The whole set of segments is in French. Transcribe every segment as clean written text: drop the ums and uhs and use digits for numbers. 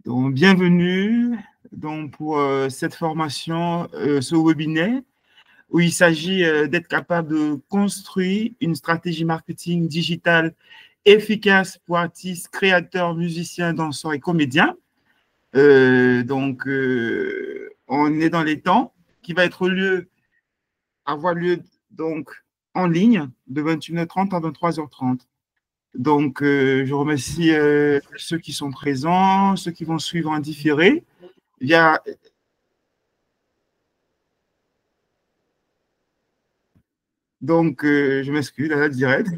Donc, bienvenue pour cette formation, ce webinaire, où il s'agit d'être capable de construire une stratégie marketing digitale efficace pour artistes, créateurs, musiciens, danseurs et comédiens. On est dans les temps qui va avoir lieu donc en ligne de 21h30 à 23h30. Donc, je remercie ceux qui sont présents, ceux qui vont suivre en différé. Je m'excuse, la direct.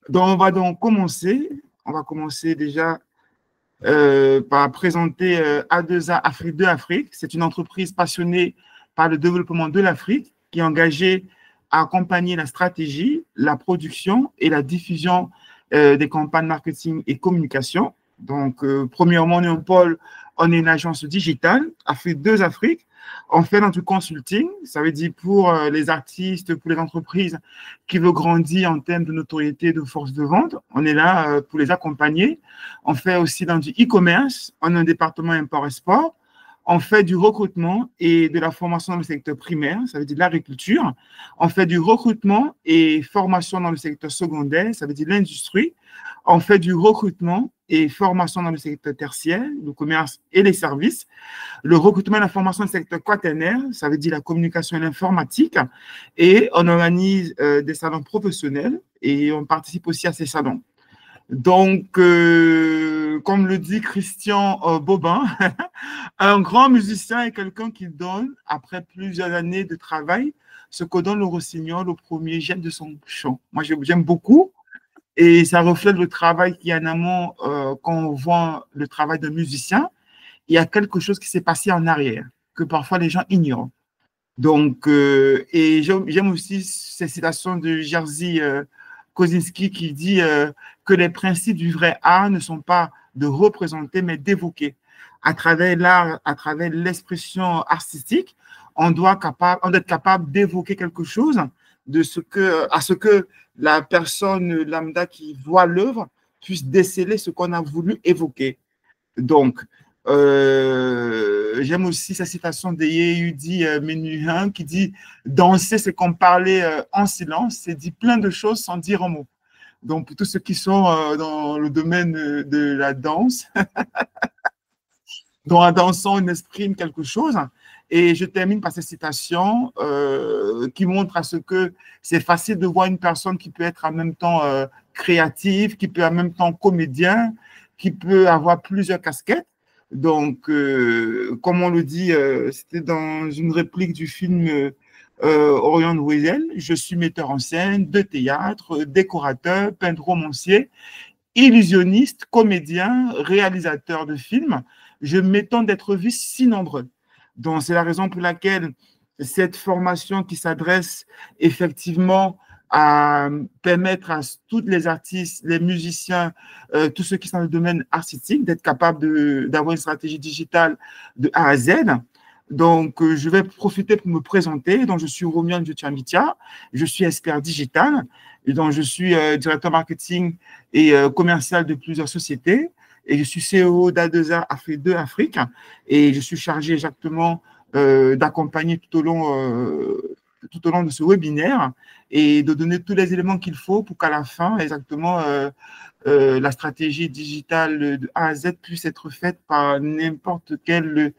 Donc, on va donc commencer. On va commencer déjà par présenter A2A Afrique 2 Afrique. C'est une entreprise passionnée par le développement de l'Afrique qui est engagée à accompagner la stratégie, la production et la diffusion des campagnes marketing et communication. Donc, premièrement, on est un pôle, on est une agence digitale, Afrique 2 Afrique. On fait notre consulting, ça veut dire pour les artistes, pour les entreprises qui veulent grandir en termes de notoriété, de force de vente. On est là pour les accompagner. On fait aussi dans du e-commerce, on a un département import-export. On fait du recrutement et de la formation dans le secteur primaire, ça veut dire l'agriculture. On fait du recrutement et formation dans le secteur secondaire, ça veut dire l'industrie. On fait du recrutement et formation dans le secteur tertiaire, le commerce et les services. Le recrutement et la formation dans le secteur quaternaire, ça veut dire la communication et l'informatique. Et on organise des salons professionnels et on participe aussi à ces salons. Donc, comme le dit Christian Bobin, un grand musicien est quelqu'un qui donne, après plusieurs années de travail, ce que donne le rossignol au premier jet de son chant. Moi, j'aime beaucoup et ça reflète le travail qu'il y a en amont quand on voit le travail d'un musicien. Il y a quelque chose qui s'est passé en arrière que parfois les gens ignorent. Donc, et j'aime aussi ces citations de Jerzy Kosinski qui dit que les principes du vrai art ne sont pas de représenter, mais d'évoquer. À travers l'art, à travers l'expression artistique, on doit être capable d'évoquer quelque chose à ce que la personne lambda qui voit l'œuvre puisse déceler ce qu'on a voulu évoquer. Donc, j'aime aussi sa citation de Yehudi Menuhin qui dit « Danser, c'est comme parler en silence, c'est dire plein de choses sans dire un mot ». Donc, pour tous ceux qui sont dans le domaine de la danse, dont en dansant, on exprime quelque chose. Et je termine par cette citation qui montre à ce que c'est facile de voir une personne qui peut être en même temps créative, qui peut en même temps comédien, qui peut avoir plusieurs casquettes. Donc, comme on le dit, c'était dans une réplique du film Orion Weasel, je suis metteur en scène de théâtre, décorateur, peintre romancier, illusionniste, comédien, réalisateur de films. Je m'étonne d'être vu si nombreux. Donc, c'est la raison pour laquelle cette formation qui s'adresse effectivement à permettre à tous les artistes, les musiciens, tous ceux qui sont dans le domaine artistique, d'être capables d'avoir une stratégie digitale de A à Z. Donc, je vais profiter pour me présenter. Donc, je suis Romian Djoutiamitia, je suis expert digital, et donc je suis directeur marketing et commercial de plusieurs sociétés. Et je suis CEO d'A2A Afrique 2 Afrique, et je suis chargé exactement d'accompagner tout au long de ce webinaire et de donner tous les éléments qu'il faut pour qu'à la fin, exactement, la stratégie digitale de A à Z puisse être faite par n'importe quel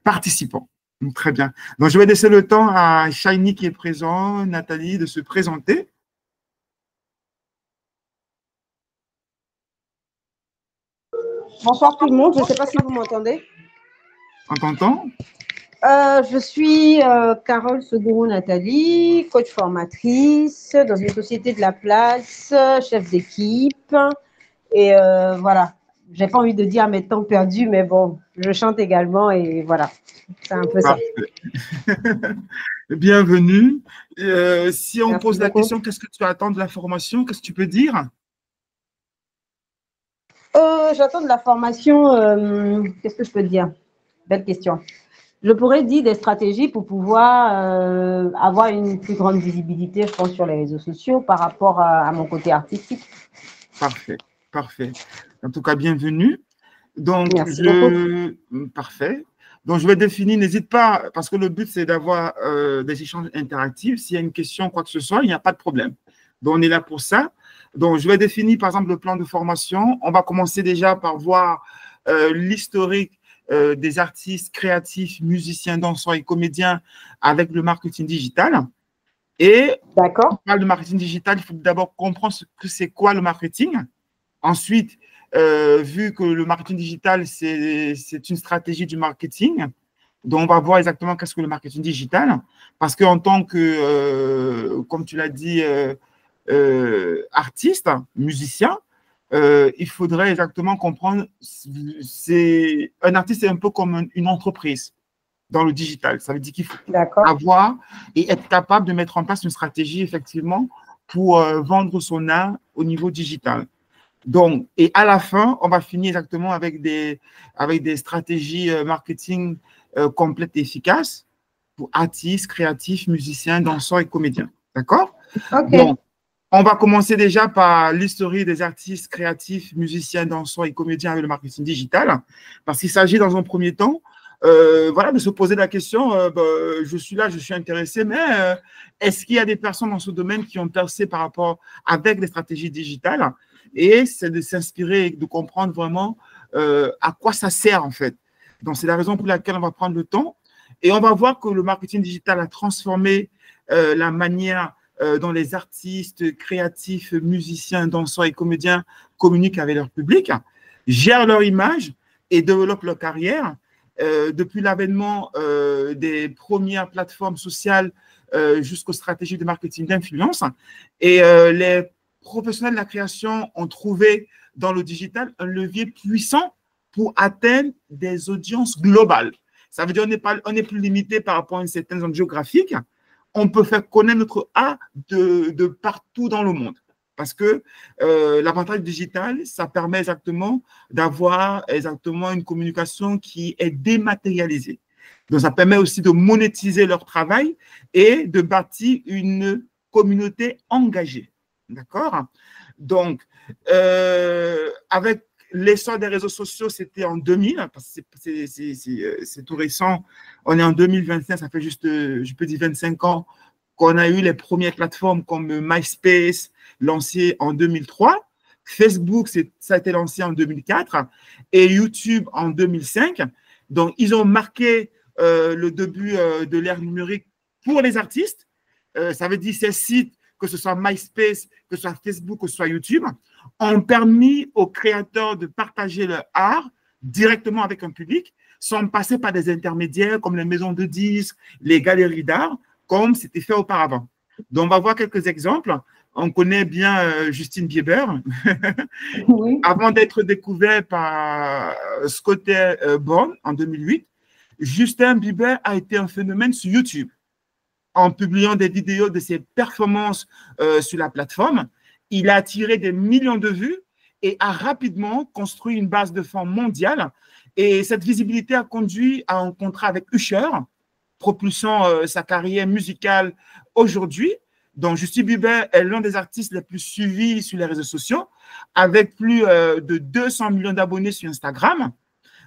participant. Donc, très bien. Donc, je vais laisser le temps à Shiny qui est présent, Nathalie, de se présenter. Bonsoir tout le monde, je ne sais pas si vous m'entendez. On t'entend? Je suis Carole Seguro Nathalie, coach formatrice dans une société de la place, chef d'équipe. Et voilà, j'ai pas envie de dire mes temps perdus, mais bon, je chante également et voilà, c'est un peu ça. Bienvenue. Si on Merci pose la beaucoup. question, qu'est-ce que tu attends de la formation? Qu'est-ce que tu peux dire? J'attends de la formation, qu'est-ce que je peux dire? Belle question. Je pourrais dire des stratégies pour pouvoir avoir une plus grande visibilité, je pense, sur les réseaux sociaux par rapport à mon côté artistique. Parfait, parfait. En tout cas, bienvenue. Donc, Merci beaucoup. parfait. Donc, je vais définir, n'hésite pas, parce que le but, c'est d'avoir des échanges interactifs. S'il y a une question, quoi que ce soit, il n'y a pas de problème. Donc, on est là pour ça. Donc, je vais définir, par exemple, le plan de formation. On va commencer déjà par voir l'historique des artistes créatifs, musiciens, danseurs et comédiens avec le marketing digital. Et on D'accord. parle de marketing digital, il faut d'abord comprendre ce que c'est quoi le marketing. Ensuite, vu que le marketing digital, c'est une stratégie du marketing, donc on va voir exactement qu'est-ce que le marketing digital. Parce qu'en tant que, comme tu l'as dit, artiste, musicien, il faudrait exactement comprendre, un artiste, c'est un peu comme une entreprise dans le digital. Ça veut dire qu'il faut D'accord. avoir et être capable de mettre en place une stratégie, effectivement, pour vendre son art au niveau digital. Donc, et à la fin, on va finir exactement avec des stratégies marketing complètes et efficaces pour artistes, créatifs, musiciens, danseurs et comédiens. D'accord? OK. Donc, on va commencer déjà par l'historique des artistes créatifs, musiciens, danseurs et comédiens avec le marketing digital, parce qu'il s'agit dans un premier temps voilà, de se poser la question, je suis là, je suis intéressé, mais est-ce qu'il y a des personnes dans ce domaine qui ont percé par rapport avec les stratégies digitales? Et c'est de s'inspirer et de comprendre vraiment à quoi ça sert en fait. Donc, c'est la raison pour laquelle on va prendre le temps. Et on va voir que le marketing digital a transformé la manière dont les artistes, créatifs, musiciens, danseurs et comédiens communiquent avec leur public, gèrent leur image et développent leur carrière. Depuis l'avènement des premières plateformes sociales jusqu'aux stratégies de marketing d'influence. Et les professionnels de la création ont trouvé dans le digital un levier puissant pour atteindre des audiences globales. Ça veut dire qu'on n'est plus limité par rapport à une certaine zone géographique. On peut faire connaître notre art de partout dans le monde. Parce que l'avantage digital, ça permet exactement d'avoir exactement une communication qui est dématérialisée. Donc, ça permet aussi de monétiser leur travail et de bâtir une communauté engagée. D'accord? Donc, avec l'essor des réseaux sociaux, c'était en 2000, parce que c'est tout récent. On est en 2025, ça fait juste, je peux dire, 25 ans qu'on a eu les premières plateformes comme MySpace, lancé en 2003. Facebook, ça a été lancé en 2004 et YouTube en 2005. Donc, ils ont marqué le début de l'ère numérique pour les artistes. Ça veut dire ces sites, que ce soit MySpace, que ce soit Facebook, que ce soit YouTube, ont permis aux créateurs de partager leur art directement avec un public sans passer par des intermédiaires comme les maisons de disques, les galeries d'art, comme c'était fait auparavant. Donc, on va voir quelques exemples. On connaît bien Justin Bieber. Oui. Avant d'être découvert par Scott Bourne en 2008, Justin Bieber a été un phénomène sur YouTube en publiant des vidéos de ses performances sur la plateforme. Il a attiré des millions de vues et a rapidement construit une base de fans mondiale. Et cette visibilité a conduit à un contrat avec Usher, propulsant sa carrière musicale aujourd'hui. Donc, Justin Bieber est l'un des artistes les plus suivis sur les réseaux sociaux, avec plus de 200 millions d'abonnés sur Instagram,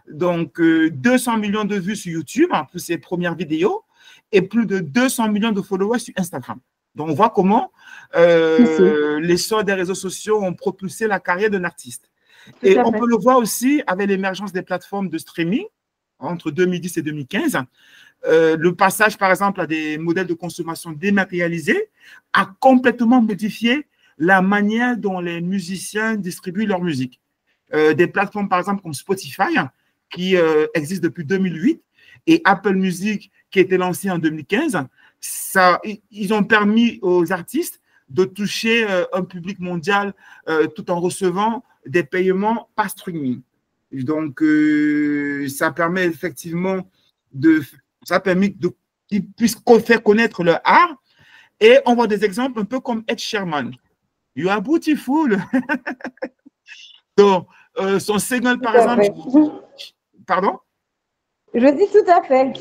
donc 200 millions de vues sur YouTube pour ses premières vidéos, et plus de 200 millions de followers sur Instagram. Donc, on voit comment l'essor des réseaux sociaux ont propulsé la carrière d'un artiste. Et on peut le voir aussi avec l'émergence des plateformes de streaming entre 2010 et 2015. Le passage, par exemple, à des modèles de consommation dématérialisés a complètement modifié la manière dont les musiciens distribuent leur musique. Des plateformes, par exemple, comme Spotify, qui existent depuis 2008, et Apple Music, qui a été lancé en 2015, ils ont permis aux artistes de toucher un public mondial tout en recevant des paiements par streaming. Donc, ça permet effectivement ça a permis qu'ils puissent faire connaître leur art. Et on voit des exemples un peu comme Ed Sheeran. You are beautiful. Donc, son single, par exemple. Pardon? Je dis tout à fait.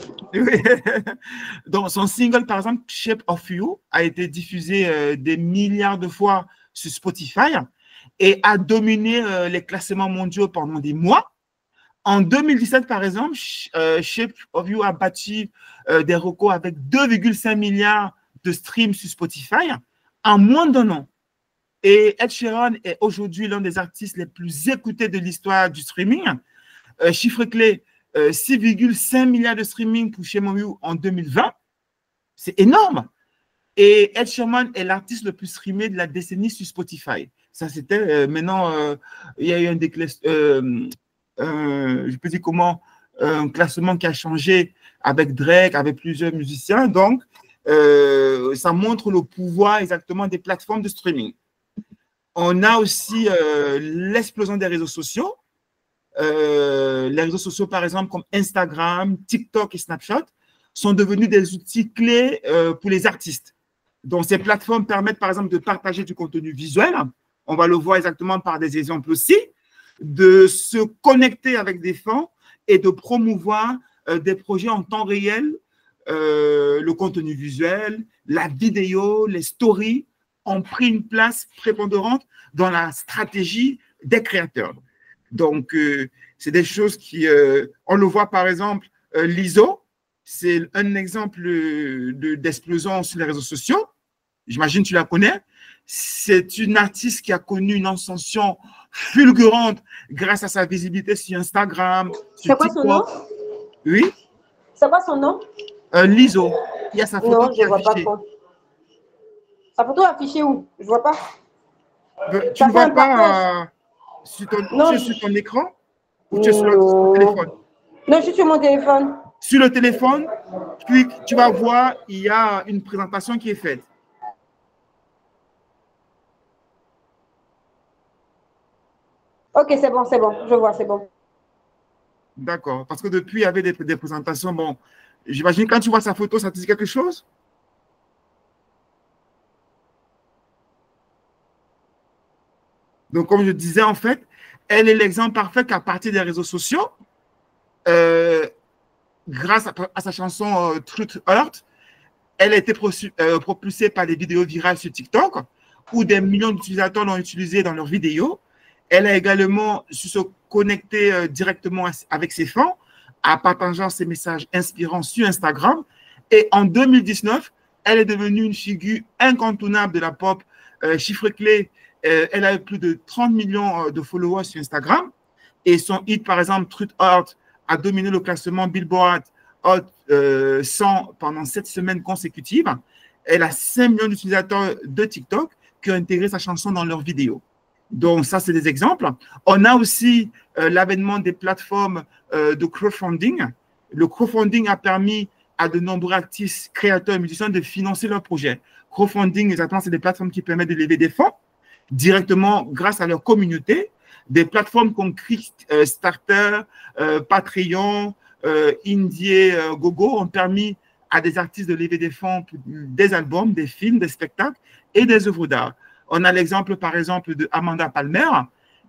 Donc, son single, par exemple, Shape of You, a été diffusé des milliards de fois sur Spotify et a dominé les classements mondiaux pendant des mois. En 2017, par exemple, Shape of You a battu des records avec 2,5 milliards de streams sur Spotify en moins d'un an. Et Ed Sheeran est aujourd'hui l'un des artistes les plus écoutés de l'histoire du streaming. Chiffre clé, 6,5 milliards de streaming pour Shape of You en 2020. C'est énorme. Et Ed Sheeran est l'artiste le plus streamé de la décennie sur Spotify. Ça, c'était maintenant, il y a eu un je peux dire comment, un classement qui a changé avec Drake, avec plusieurs musiciens. Donc, ça montre le pouvoir exactement des plateformes de streaming. On a aussi l'explosion des réseaux sociaux. Les réseaux sociaux, par exemple, comme Instagram, TikTok et Snapchat, sont devenus des outils clés pour les artistes. Donc, ces plateformes permettent, par exemple, de partager du contenu visuel. On va le voir exactement par des exemples aussi, de se connecter avec des fans et de promouvoir des projets en temps réel. Le contenu visuel, la vidéo, les stories ont pris une place prépondérante dans la stratégie des créateurs. Donc, c'est des choses qui, on le voit par exemple, Lizzo, c'est un exemple d'explosion sur les réseaux sociaux. J'imagine que tu la connais. C'est une artiste qui a connu une ascension fulgurante grâce à sa visibilité sur Instagram. C'est quoi son nom? Oui. C'est quoi son nom? Lizzo. Il y a sa photo non, qui est affichée. Pas. Sa photo est affichée où? Je ne vois pas. Tu ne vois pas sur ton écran ou tu es sur le téléphone? Non, je suis sur mon téléphone. Sur le téléphone, puis tu vas voir, il y a une présentation qui est faite. Ok, c'est bon, je vois, c'est bon. D'accord, parce que depuis, il y avait des présentations. Bon, j'imagine quand tu vois sa photo, ça te dit quelque chose? Donc, comme je disais, en fait, elle est l'exemple parfait qu'à partir des réseaux sociaux, grâce à sa chanson Truth Hurt, elle a été propulsée par des vidéos virales sur TikTok, où des millions d'utilisateurs l'ont utilisée dans leurs vidéos. Elle a également su se connecter directement avec ses fans, en partageant ses messages inspirants sur Instagram. Et en 2019, elle est devenue une figure incontournable de la pop. Chiffre clé, elle a eu plus de 30 millions de followers sur Instagram. Et son hit, par exemple, Truth Hurt, a dominé le classement Billboard Hot 100 pendant 7 semaines consécutives. Elle a 5 millions d'utilisateurs de TikTok qui ont intégré sa chanson dans leurs vidéos. Donc, ça, c'est des exemples. On a aussi l'avènement des plateformes de crowdfunding. Le crowdfunding a permis à de nombreux artistes, créateurs et musiciens de financer leurs projets. Crowdfunding, exactement, c'est des plateformes qui permettent de lever des fonds directement grâce à leur communauté. Des plateformes comme Kickstarter, Patreon, Indiegogo ont permis à des artistes de lever des fonds pour des albums, des films, des spectacles et des œuvres d'art. On a l'exemple, par exemple, de Amanda Palmer.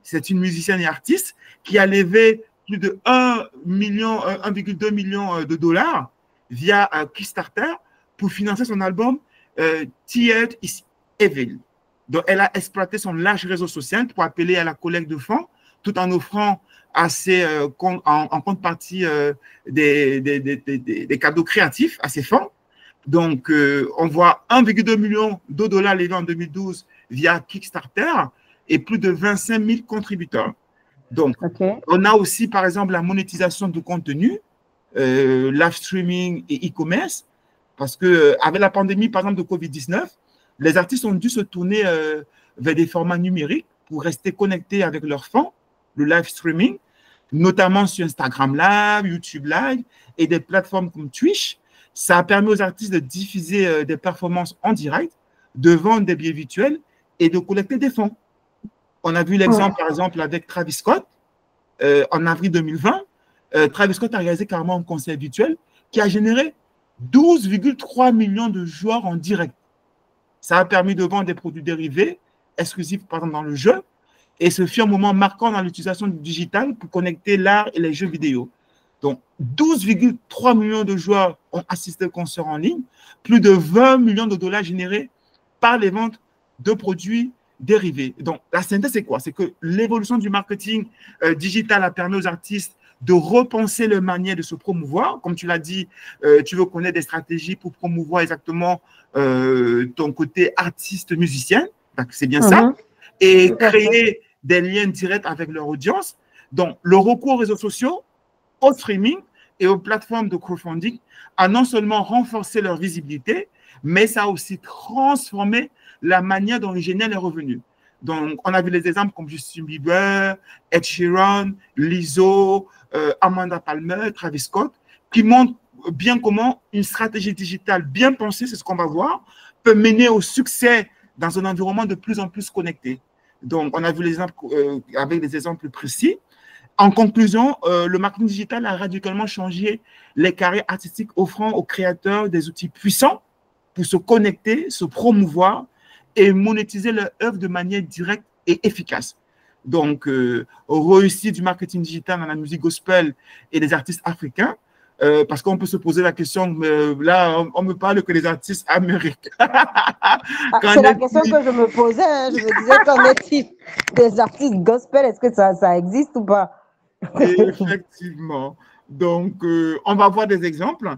C'est une musicienne et artiste qui a levé plus de 1,2 million de dollars via Kickstarter pour financer son album Tears is Evil. Donc, elle a exploité son large réseau social pour appeler à la collecte de fonds tout en offrant en contrepartie des cadeaux créatifs à ses fonds. Donc, on voit 1,2 million de dollars levés en 2012 via Kickstarter et plus de 25 000 contributeurs. Donc, on a aussi, par exemple, la monétisation de contenu, live streaming et e-commerce, parce qu'avec la pandémie, par exemple, de COVID-19, les artistes ont dû se tourner vers des formats numériques pour rester connectés avec leurs fans, le live streaming, notamment sur Instagram Live, YouTube Live et des plateformes comme Twitch. Ça a permis aux artistes de diffuser des performances en direct, de vendre des billets virtuels et de collecter des fonds. On a vu l'exemple, par exemple, avec Travis Scott en avril 2020. Travis Scott a réalisé carrément un concert virtuel qui a généré 12,3 millions de joueurs en direct. Ça a permis de vendre des produits dérivés exclusifs, par exemple, dans le jeu. Et ce fut un moment marquant dans l'utilisation du digital pour connecter l'art et les jeux vidéo. Donc, 12,3 millions de joueurs ont assisté au concert en ligne, plus de 20 millions de dollars générés par les ventes de produits dérivés. Donc, la synthèse, c'est quoi? C'est que l'évolution du marketing digital a permis aux artistes de repenser leur manière de se promouvoir. Comme tu l'as dit, tu veux connaître des stratégies pour promouvoir exactement ton côté artiste-musicien. C'est bien ça. Et créer des liens directs avec leur audience. Donc, le recours aux réseaux sociaux, au streaming et aux plateformes de crowdfunding a non seulement renforcé leur visibilité, mais ça a aussi transformé la manière dont ils génèrent les revenus. Donc, on a vu les exemples comme Justin Bieber, Ed Sheeran, Lizzo, Amanda Palmer, Travis Scott, qui montrent bien comment une stratégie digitale bien pensée, c'est ce qu'on va voir, peut mener au succès dans un environnement de plus en plus connecté. Donc, on a vu les exemples avec des exemples précis. En conclusion, le marketing digital a radicalement changé les carrières artistiques, offrant aux créateurs des outils puissants pour se connecter, se promouvoir et monétiser leur œuvre de manière directe et efficace. Donc, réussite du marketing digital dans la musique gospel et des artistes africains, parce qu'on peut se poser la question, là, on me parle que des artistes américains. C'est la question que je me posais. Hein. Je me disais, qu'en est-il des artistes gospel? Est-ce que ça existe ou pas? Effectivement. Donc, on va voir des exemples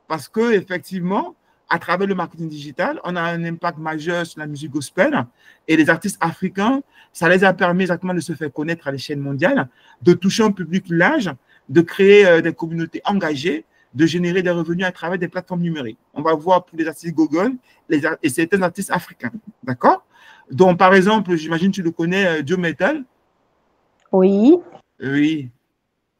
parce que effectivement, à travers le marketing digital, on a un impact majeur sur la musique gospel et les artistes africains, ça les a permis exactement de se faire connaître à l'échelle mondiale, de toucher un public large, de créer des communautés engagées, de générer des revenus à travers des plateformes numériques. On va voir pour les artistes Google et certains artistes africains. D'accord? Donc, par exemple, j'imagine que tu le connais, Joe Metal. Oui. Oui.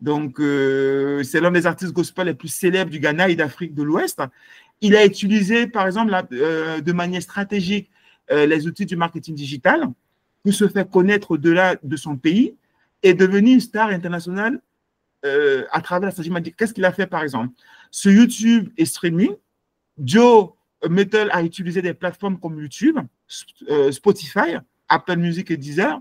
Donc, c'est l'un des artistes gospel les plus célèbres du Ghana et d'Afrique de l'Ouest. Il a utilisé, par exemple, de manière stratégique, les outils du marketing digital pour se faire connaître au-delà de son pays et devenir une star internationale à travers la stratégie. Qu'est-ce qu'il a fait, par exemple? Sur YouTube et streaming, Joe Metal a utilisé des plateformes comme YouTube, Spotify, Apple Music et Deezer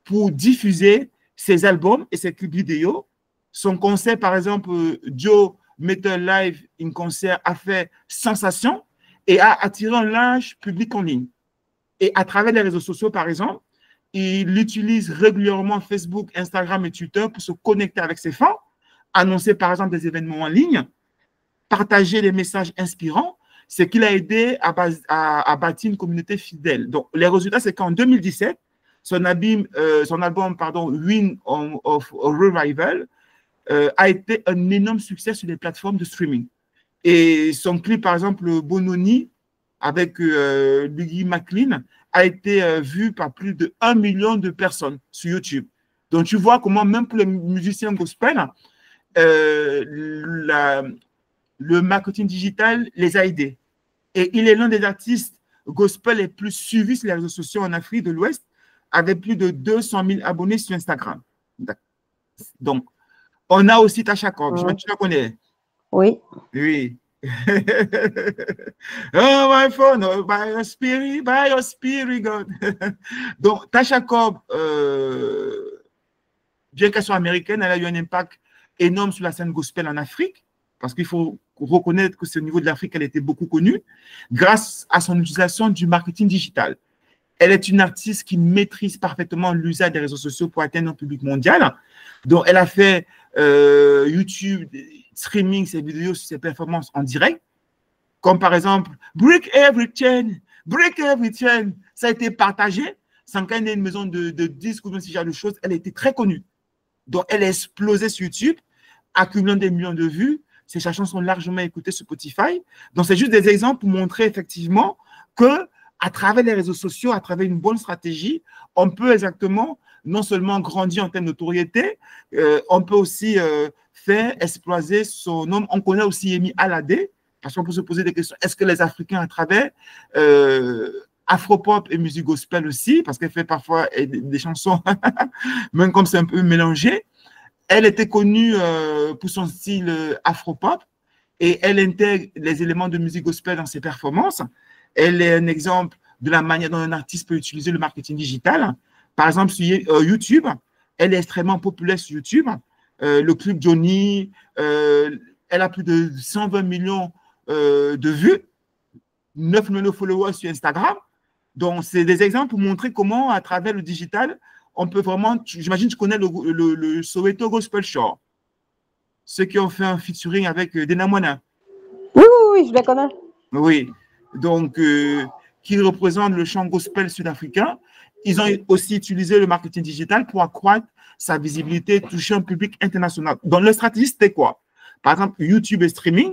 pour diffuser ses albums et ses clips vidéo. Son concert, par exemple, Joe Metal Live in Concert a fait sensation et a attiré un large public en ligne. Et à travers les réseaux sociaux, par exemple, il utilise régulièrement Facebook, Instagram et Twitter pour se connecter avec ses fans, annoncer, par exemple, des événements en ligne, partager des messages inspirants, ce qui l'a aidé à bâtir une communauté fidèle. Donc, les résultats, c'est qu'en 2017, son album, Win of Revival, a été un énorme succès sur les plateformes de streaming. Et son clip, par exemple, Bononi, avec Luigi McLean, a été vu par plus de 1 million de personnes sur YouTube. Donc, tu vois comment même pour les musiciens gospel, le marketing digital les a aidés. Et il est l'un des artistes gospel les plus suivis sur les réseaux sociaux en Afrique de l'Ouest, avec plus de 200 000 abonnés sur Instagram. Donc, on a aussi Tasha Cobb, tu la connais? Oui. Oui. Oh, my phone, oh, by your spirit, God. Donc, Tasha Cobb, bien qu'elle soit américaine, elle a eu un impact énorme sur la scène gospel en Afrique, parce qu'il faut reconnaître que c'est au niveau de l'Afrique qu'elle était beaucoup connue, grâce à son utilisation du marketing digital. Elle est une artiste qui maîtrise parfaitement l'usage des réseaux sociaux pour atteindre un public mondial. Donc, elle a fait YouTube, streaming ses vidéos sur ses performances en direct, comme par exemple Break Every Chain, Break Every Chain. Ça a été partagé sans qu'elle ait une maison de disques ou ce genre de choses. Elle a été très connue. Donc, elle a explosé sur YouTube, accumulant des millions de vues. Ses chansons sont largement écoutées sur Spotify. Donc, c'est juste des exemples pour montrer effectivement que à travers les réseaux sociaux, à travers une bonne stratégie, on peut exactement non seulement grandir en termes de notoriété, on peut aussi faire exploser son nom. On connaît aussi Yemi Alade, parce qu'on peut se poser des questions. Est-ce que les Africains, à travers Afropop et musique gospel aussi, parce qu'elle fait parfois des chansons, même comme c'est un peu mélangé, elle était connue pour son style Afropop et elle intègre les éléments de musique gospel dans ses performances. Elle est un exemple de la manière dont un artiste peut utiliser le marketing digital. Par exemple, sur YouTube, elle est extrêmement populaire sur YouTube. Le clip Johnny, elle a plus de 120 millions de vues, 9 millions de followers sur Instagram. Donc, c'est des exemples pour montrer comment, à travers le digital, on peut vraiment… J'imagine que tu connais le Soweto Gospel Show. ceux qui ont fait un featuring avec Dena Moana. Oui, oui, oui, je la connais. Oui, donc qui représentent le chant gospel sud-africain. Ils ont aussi utilisé le marketing digital pour accroître sa visibilité, toucher un public international. Donc, leur stratégie, c'était quoi? Par exemple, YouTube et streaming.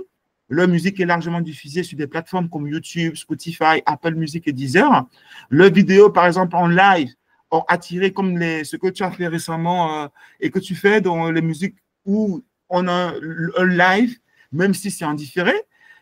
Leur musique est largement diffusée sur des plateformes comme YouTube, Spotify, Apple Music et Deezer. Leurs vidéos, par exemple, en live, ont attiré comme ce que tu as fait récemment et que tu fais dans les musiques où on a un live, même si c'est en différé,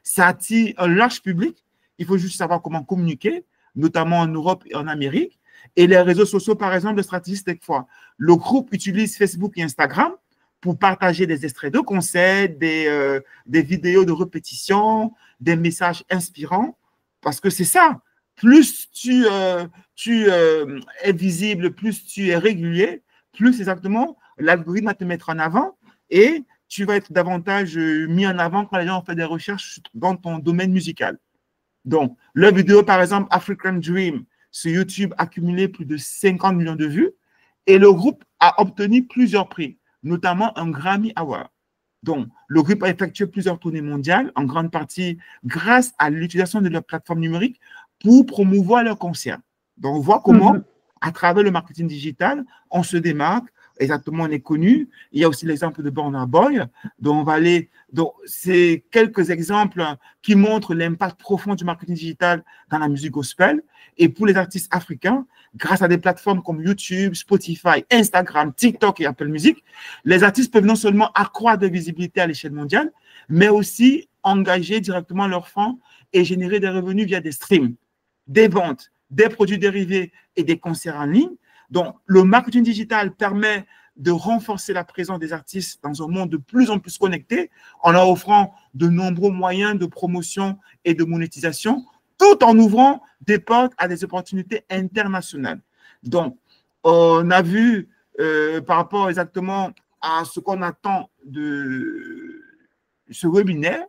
ça attire un large public. Il faut juste savoir comment communiquer, notamment en Europe et en Amérique. Et les réseaux sociaux, par exemple, de stratégie, quelquefois. Le groupe utilise Facebook et Instagram pour partager des extraits de concerts, des vidéos de répétition, des messages inspirants, parce que c'est ça. Plus tu es visible, plus tu es régulier, plus exactement l'algorithme va te mettre en avant et tu vas être davantage mis en avant quand les gens ont fait des recherches dans ton domaine musical. Donc, leur vidéo, par exemple, African Dream, sur YouTube, a cumulé plus de 50 millions de vues et le groupe a obtenu plusieurs prix, notamment un Grammy Award. Donc, le groupe a effectué plusieurs tournées mondiales, en grande partie grâce à l'utilisation de leur plateforme numérique pour promouvoir leurs concerts. Donc, on voit comment, à travers le marketing digital, on se démarque. Exactement, on est connu. Il y a aussi l'exemple de Burna Boy. Donc, on va aller. Donc, c'est quelques exemples qui montrent l'impact profond du marketing digital dans la musique gospel. Et pour les artistes africains, grâce à des plateformes comme YouTube, Spotify, Instagram, TikTok et Apple Music, les artistes peuvent non seulement accroître de visibilité à l'échelle mondiale, mais aussi engager directement leurs fans et générer des revenus via des streams, des ventes, des produits dérivés et des concerts en ligne. Donc, le marketing digital permet de renforcer la présence des artistes dans un monde de plus en plus connecté en leur offrant de nombreux moyens de promotion et de monétisation, tout en ouvrant des portes à des opportunités internationales. Donc, on a vu par rapport exactement à ce qu'on attend de ce webinaire,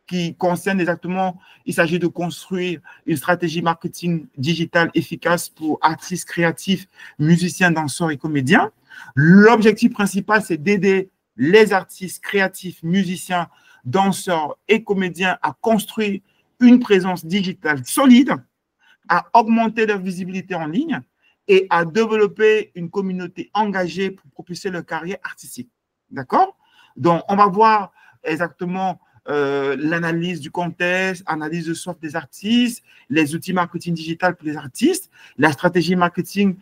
qui concerne exactement, il s'agit de construire une stratégie marketing digitale efficace pour artistes créatifs, musiciens, danseurs et comédiens. L'objectif principal, c'est d'aider les artistes créatifs, musiciens, danseurs et comédiens à construire une présence digitale solide, à augmenter leur visibilité en ligne et à développer une communauté engagée pour propulser leur carrière artistique. D'accord? Donc, on va voir exactement l'analyse du contexte, analyse de soft des artistes, les outils marketing digital pour les artistes, la stratégie marketing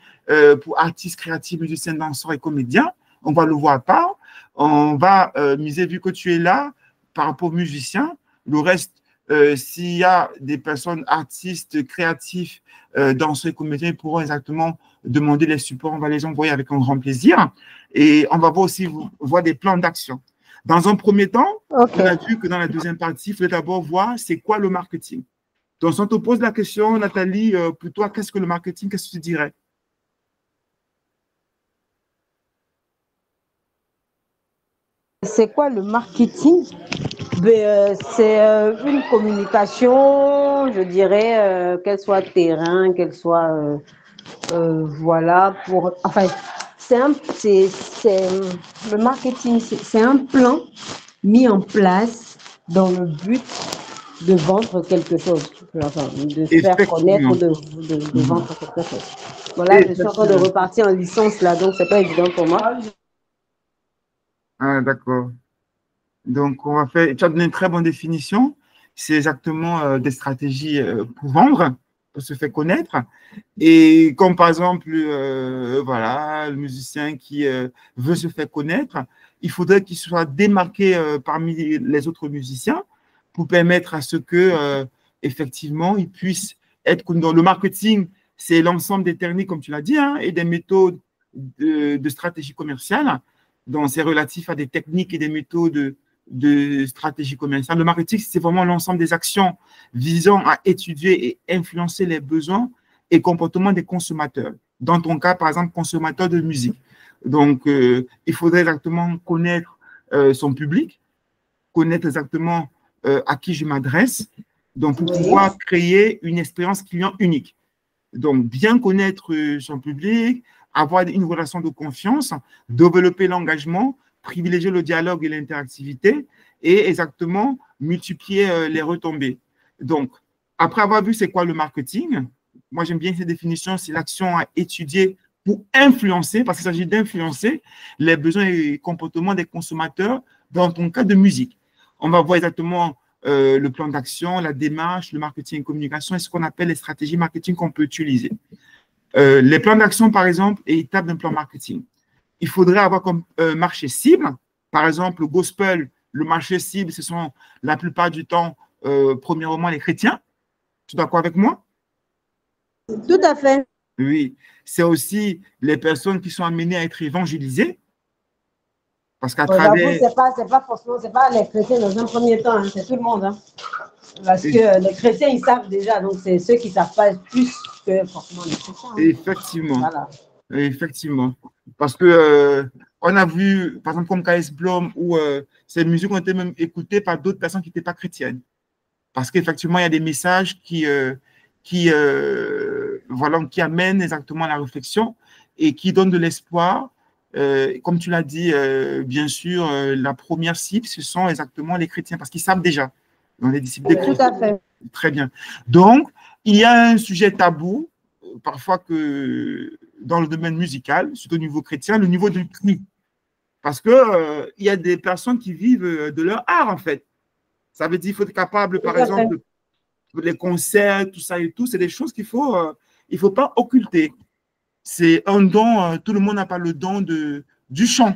pour artistes créatifs, musiciens, danseurs et comédiens. On va le voir pas. On va miser, vu que tu es là, par rapport aux musiciens. Le reste, s'il y a des personnes, artistes, créatifs, danseurs et comédiens, ils pourront exactement demander les supports. On va les envoyer avec un grand plaisir. Et on va voir aussi voir des plans d'action. Dans un premier temps, on a vu que dans la deuxième partie, il faut d'abord voir c'est quoi le marketing. Donc, si on te pose la question, Nathalie, pour toi, qu'est-ce que le marketing? Qu'est-ce que tu dirais? C'est quoi le marketing? C'est une communication, je dirais, qu'elle soit terrain, qu'elle soit, voilà, enfin, le marketing, c'est un plan mis en place dans le but de vendre quelque chose, enfin, de faire connaître ou de vendre quelque chose. Voilà, je suis en train de repartir en licence là, donc c'est pas évident pour moi. Ah, d'accord. Donc, on va faire, tu as donné une très bonne définition. C'est exactement des stratégies pour vendre, pour se faire connaître. Et comme par exemple, voilà, le musicien qui veut se faire connaître, il faudrait qu'il soit démarqué parmi les autres musiciens pour permettre à ce que, effectivement, il puisse être connu. Le marketing, c'est l'ensemble des techniques, comme tu l'as dit, hein, et des méthodes de stratégie commerciale. Donc, c'est relatif à des techniques et des méthodes de stratégie commerciale. Le marketing, c'est vraiment l'ensemble des actions visant à étudier et influencer les besoins et comportements des consommateurs. Dans ton cas, par exemple, consommateur de musique. Donc, il faudrait exactement connaître son public, connaître exactement à qui je m'adresse, donc pour pouvoir créer une expérience client unique. Donc, bien connaître son public, avoir une relation de confiance, développer l'engagement privilégier le dialogue et l'interactivité et exactement multiplier les retombées. Donc, après avoir vu c'est quoi le marketing, moi j'aime bien cette définition, c'est l'action à étudier pour influencer, parce qu'il s'agit d'influencer les besoins et comportements des consommateurs dans ton cas de musique. On va voir exactement le plan d'action, la démarche, le marketing et communication et ce qu'on appelle les stratégies marketing qu'on peut utiliser. Les plans d'action, par exemple, et étapes d'un plan marketing. Il faudrait avoir comme marché cible, par exemple, le gospel, le marché cible, ce sont la plupart du temps, premièrement, les chrétiens. Tu es d'accord avec moi? Tout à fait. Oui. C'est aussi les personnes qui sont amenées à être évangélisées. Parce qu'à travers… C'est pas forcément, c'est pas les chrétiens dans un premier temps, hein, c'est tout le monde. Hein. Parce que les chrétiens, ils savent déjà, donc c'est ceux qui ne savent pas plus que forcément les chrétiens. Hein. Effectivement. Voilà. Effectivement. Parce que on a vu, par exemple, comme K.S. Blum, où ces musiques ont été même écoutées par d'autres personnes qui n'étaient pas chrétiennes. Parce qu'effectivement, il y a des messages voilà, qui amènent exactement à la réflexion et qui donnent de l'espoir. Comme tu l'as dit, bien sûr, la première cible, ce sont exactement les chrétiens, parce qu'ils savent déjà, dans les disciples des chrétiens. Tout à fait. Très bien. Donc, il y a un sujet tabou, parfois que dans le domaine musical, surtout au niveau chrétien, le niveau du cri. Parce que il y a des personnes qui vivent de leur art, en fait. Ça veut dire qu'il faut être capable, par exemple, les concerts, tout ça et tout, c'est des choses qu'il faut pas occulter. C'est un don, tout le monde n'a pas le don du chant.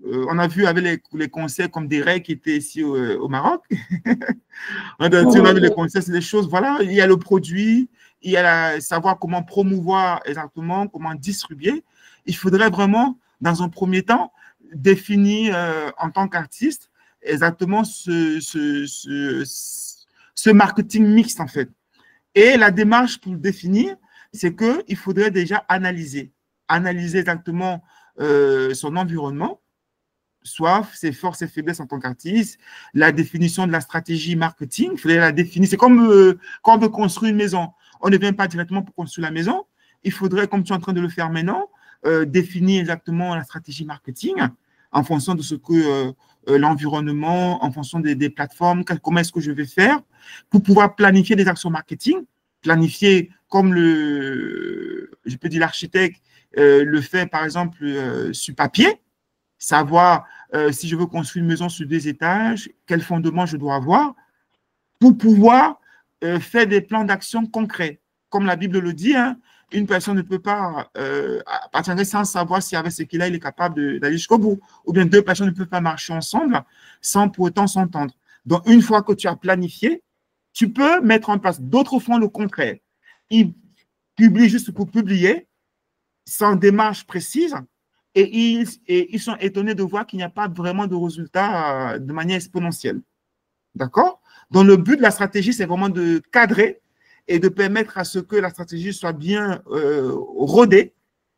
On a vu avec les concerts comme des règles qui étaient ici au Maroc. On a vu les concerts, c'est des choses, voilà, il y a le produit, il y a savoir comment promouvoir exactement, comment distribuer. Il faudrait vraiment, dans un premier temps, définir en tant qu'artiste exactement ce marketing mixte, en fait. Et la démarche pour le définir, c'est qu'il faudrait déjà analyser exactement son environnement, soit ses forces et faiblesses en tant qu'artiste, la définition de la stratégie marketing, il faudrait la définir. C'est comme quand on veut construire une maison. On ne vient pas directement pour construire la maison. Il faudrait, comme tu es en train de le faire maintenant, définir exactement la stratégie marketing en fonction de ce que l'environnement, en fonction des plateformes, comment est-ce que je vais faire pour pouvoir planifier des actions marketing, planifier comme je peux dire l'architecte le fait par exemple sur papier, savoir si je veux construire une maison sur 2 étages, quel fondement je dois avoir pour pouvoir faire des plans d'action concrets. Comme la Bible le dit, hein, une personne ne peut pas partir sans savoir si avec ce qu'il a, il est capable d'aller jusqu'au bout. Ou bien 2 personnes ne peuvent pas marcher ensemble sans pour autant s'entendre. Donc, une fois que tu as planifié, tu peux mettre en place. D'autres font le contraire. Ils publient juste pour publier, sans démarche précise, et ils sont étonnés de voir qu'il n'y a pas vraiment de résultats de manière exponentielle. D'accord? Donc, le but de la stratégie, c'est vraiment de cadrer et de permettre à ce que la stratégie soit bien rodée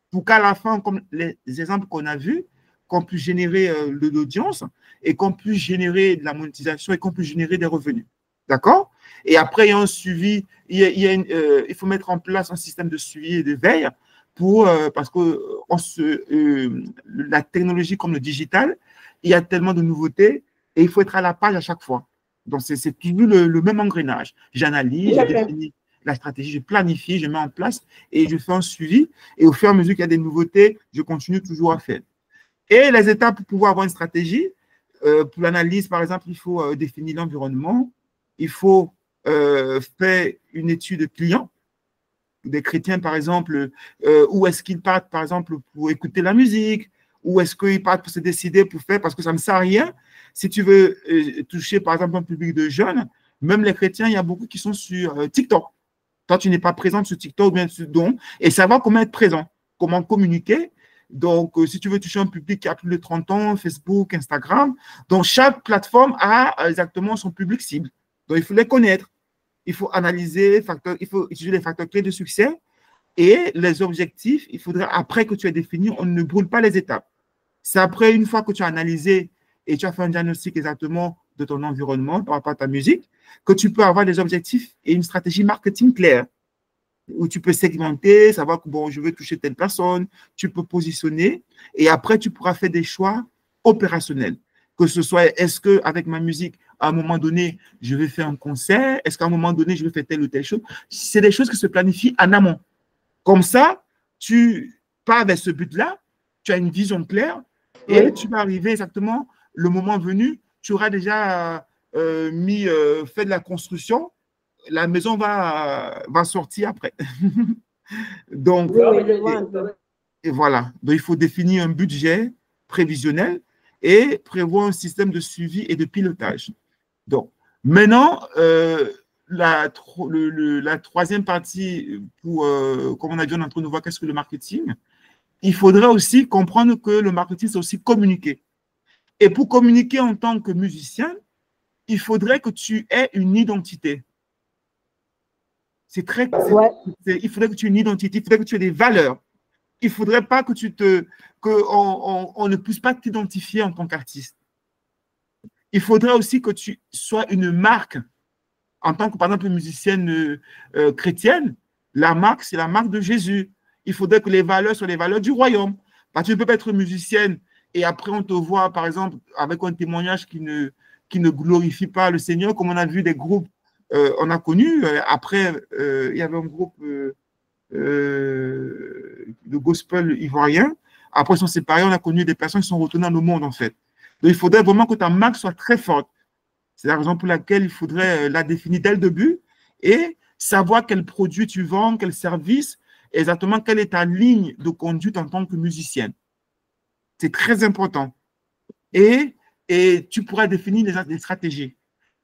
pour qu'à la fin, comme les exemples qu'on a vus, qu'on puisse générer de l'audience et qu'on puisse générer de la monétisation et qu'on puisse générer des revenus. D'accord? Et après, il y a un suivi, il faut mettre en place un système de suivi et de veille parce que la technologie comme le digital, il y a tellement de nouveautés et il faut être à la page à chaque fois. Donc, c'est toujours le même engrenage. J'analyse, je définis la stratégie, je planifie, je mets en place et je fais un suivi. Et au fur et à mesure qu'il y a des nouveautés, je continue toujours à faire. Et les étapes pour pouvoir avoir une stratégie, pour l'analyse, par exemple, il faut définir l'environnement, il faut faire une étude client. Des chrétiens, par exemple, où est-ce qu'ils partent, par exemple, pour écouter la musique, où est-ce qu'ils partent pour se décider pour faire, parce que ça ne sert à rien. Si tu veux toucher, par exemple, un public de jeunes, même les chrétiens, il y a beaucoup qui sont sur TikTok. Toi, tu n'es pas présent sur TikTok ou bien sur donc, et savoir comment être présent, comment communiquer. Donc, si tu veux toucher un public qui a plus de 30 ans, Facebook, Instagram, donc chaque plateforme a exactement son public cible. Donc, il faut les connaître. Il faut analyser, il faut utiliser les facteurs clés de succès et les objectifs. Il faudrait, après que tu aies défini, on ne brûle pas les étapes. C'est après, une fois que tu as analysé et tu as fait un diagnostic exactement de ton environnement par rapport à ta musique, que tu peux avoir des objectifs et une stratégie marketing claire. où tu peux segmenter, savoir que bon, je veux toucher telle personne, tu peux positionner et après, tu pourras faire des choix opérationnels. Que ce soit, est-ce qu'avec ma musique, à un moment donné, je vais faire un concert? Est-ce qu'à un moment donné, je vais faire telle ou telle chose? C'est des choses qui se planifient en amont. Comme ça, tu pars vers ce but-là, tu as une vision claire et Oui. tu vas arriver exactement le moment venu, tu auras déjà fait de la construction, la maison va sortir après. Donc, Oui, oui, je vois un peu. et voilà. Donc, il faut définir un budget prévisionnel et prévoir un système de suivi et de pilotage. Donc, maintenant, la troisième partie, comme on a dit, on est en train de voir qu'est-ce que le marketing. Il faudrait aussi comprendre que le marketing, c'est aussi communiquer. Et pour communiquer en tant que musicien, il faudrait que tu aies une identité. Ouais. Il faudrait que tu aies une identité, il faudrait que tu aies des valeurs. Il ne faudrait pas que on ne puisse pas t'identifier en tant qu'artiste. Il faudrait aussi que tu sois une marque en tant que, par exemple, musicienne chrétienne. La marque, c'est la marque de Jésus. Il faudrait que les valeurs soient les valeurs du royaume. Parce que tu ne peux pas être musicienne et après on te voit, par exemple, avec un témoignage qui ne glorifie pas le Seigneur, comme on a vu des groupes, on a connu, après, il y avait un groupe de gospel ivoirien. Après, ils sont séparés, on a connu des personnes qui sont retournées dans le monde, en fait. Donc, il faudrait vraiment que ta marque soit très forte. C'est la raison pour laquelle il faudrait la définir dès le début et savoir quel produit tu vends, quel service, exactement quelle est ta ligne de conduite en tant que musicienne. C'est très important. Et tu pourras définir des stratégies.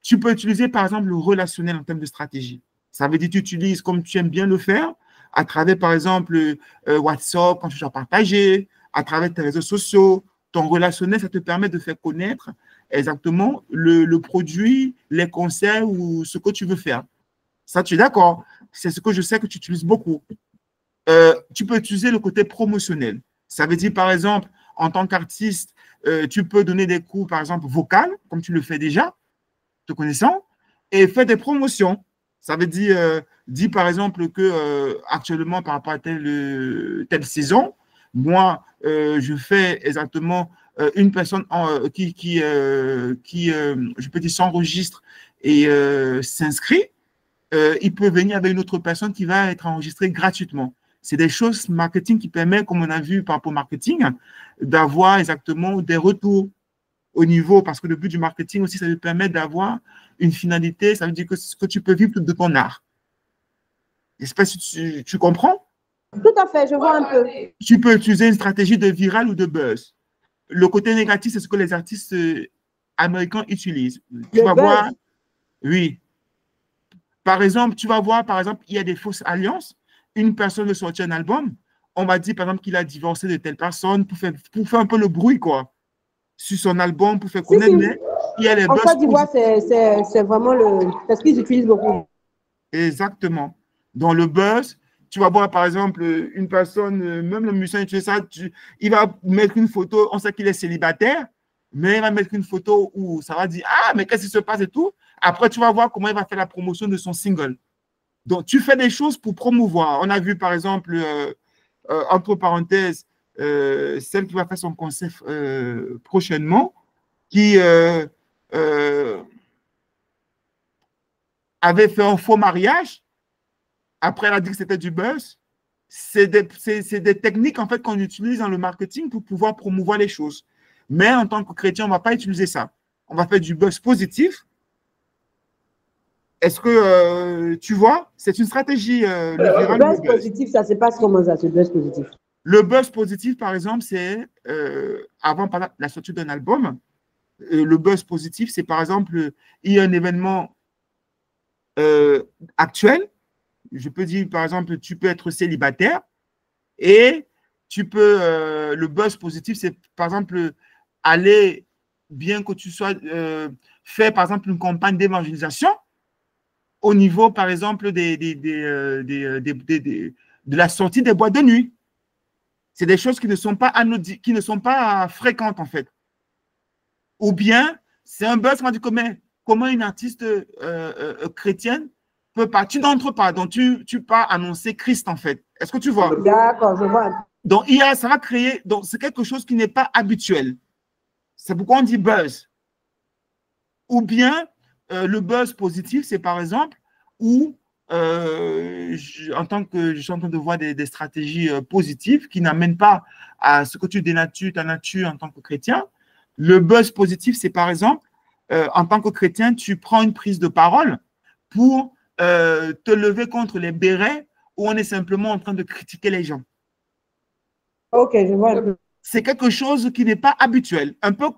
Tu peux utiliser, par exemple, le relationnel en termes de stratégie. Ça veut dire que tu utilises, comme tu aimes bien le faire, à travers, par exemple, WhatsApp, quand tu dois partager, à travers tes réseaux sociaux. Ton relationnel, ça te permet de faire connaître exactement le produit, les conseils ou ce que tu veux faire. Ça, tu es d'accord? C'est ce que je sais que tu utilises beaucoup. Tu peux utiliser le côté promotionnel. Ça veut dire, par exemple, en tant qu'artiste, tu peux donner des cours, par exemple, vocaux, comme tu le fais déjà, te connaissant, et faire des promotions. Ça veut dire, dis par exemple que actuellement, par rapport à telle saison, moi, je fais exactement une personne je peux dire, s'enregistre et s'inscrit. Il peut venir avec une autre personne qui va être enregistrée gratuitement. C'est des choses marketing qui permettent, comme on a vu par rapport au marketing, d'avoir exactement des retours au niveau, parce que le but du marketing aussi, ça te permet d'avoir une finalité, ça veut dire que tu peux vivre de ton art. Je ne sais pas si tu comprends. Tout à fait, je vois un peu. Tu peux utiliser une stratégie de viral ou de buzz. Le côté négatif, c'est ce que les artistes américains utilisent. Tu Le vas voir, buzz. oui. Par exemple, tu vas voir, par exemple, il y a des fausses alliances. Une personne veut sortir un album, on va dire, par exemple, qu'il a divorcé de telle personne pour faire un peu le bruit, quoi, sur son album, pour faire Si, connaître, si. mais il y a les En buzz Côte d'Ivoire, positifs. c'est vraiment le. Parce qu'ils utilisent beaucoup. Exactement. Dans le buzz, tu vas voir, par exemple, une personne, même le musicien, tu sais ça, il va mettre une photo, on sait qu'il est célibataire, mais il va mettre une photo où ça va dire, ah, mais qu'est-ce qui se passe et tout. Après, tu vas voir comment il va faire la promotion de son single. Donc, tu fais des choses pour promouvoir. On a vu, par exemple, entre parenthèses, celle qui va faire son concert prochainement, qui avait fait un faux mariage. Après, elle a dit que c'était du buzz. C'est des techniques en fait qu'on utilise dans le marketing pour pouvoir promouvoir les choses. Mais en tant que chrétien, on ne va pas utiliser ça. On va faire du buzz positif. Est-ce que tu vois, c'est une stratégie, le viral ou le Buzz buzz. positif, ça se passe comment ça, ce buzz positif? Le buzz positif, par exemple, c'est avant la sortie d'un album. Le buzz positif, c'est par exemple, il y a un événement actuel. Je peux dire, par exemple, tu peux être célibataire et tu peux, le buzz positif, c'est par exemple, aller, bien que tu sois, faire par exemple une campagne d'évangélisation au niveau, par exemple, de la sortie des boîtes de nuit. C'est des choses qui ne sont pas anodines, qui ne sont pas fréquentes en fait. Ou bien, c'est un buzz, comment une artiste chrétienne peux pas, tu n'entres pas, donc tu pars annoncer Christ en fait. Est-ce que tu vois? D'accord, je vois. Donc, ça va créer, donc c'est quelque chose qui n'est pas habituel. C'est pourquoi on dit buzz. Ou bien, le buzz positif, c'est par exemple où, en tant que je suis en train de voir des stratégies positives qui n'amènent pas à ce que tu dénatures ta nature en tant que chrétien. Le buzz positif, c'est par exemple, en tant que chrétien, tu prends une prise de parole pour te lever contre les bérets où on est simplement en train de critiquer les gens. Ok, je vois un peu. C'est quelque chose qui n'est pas habituel. Un peu,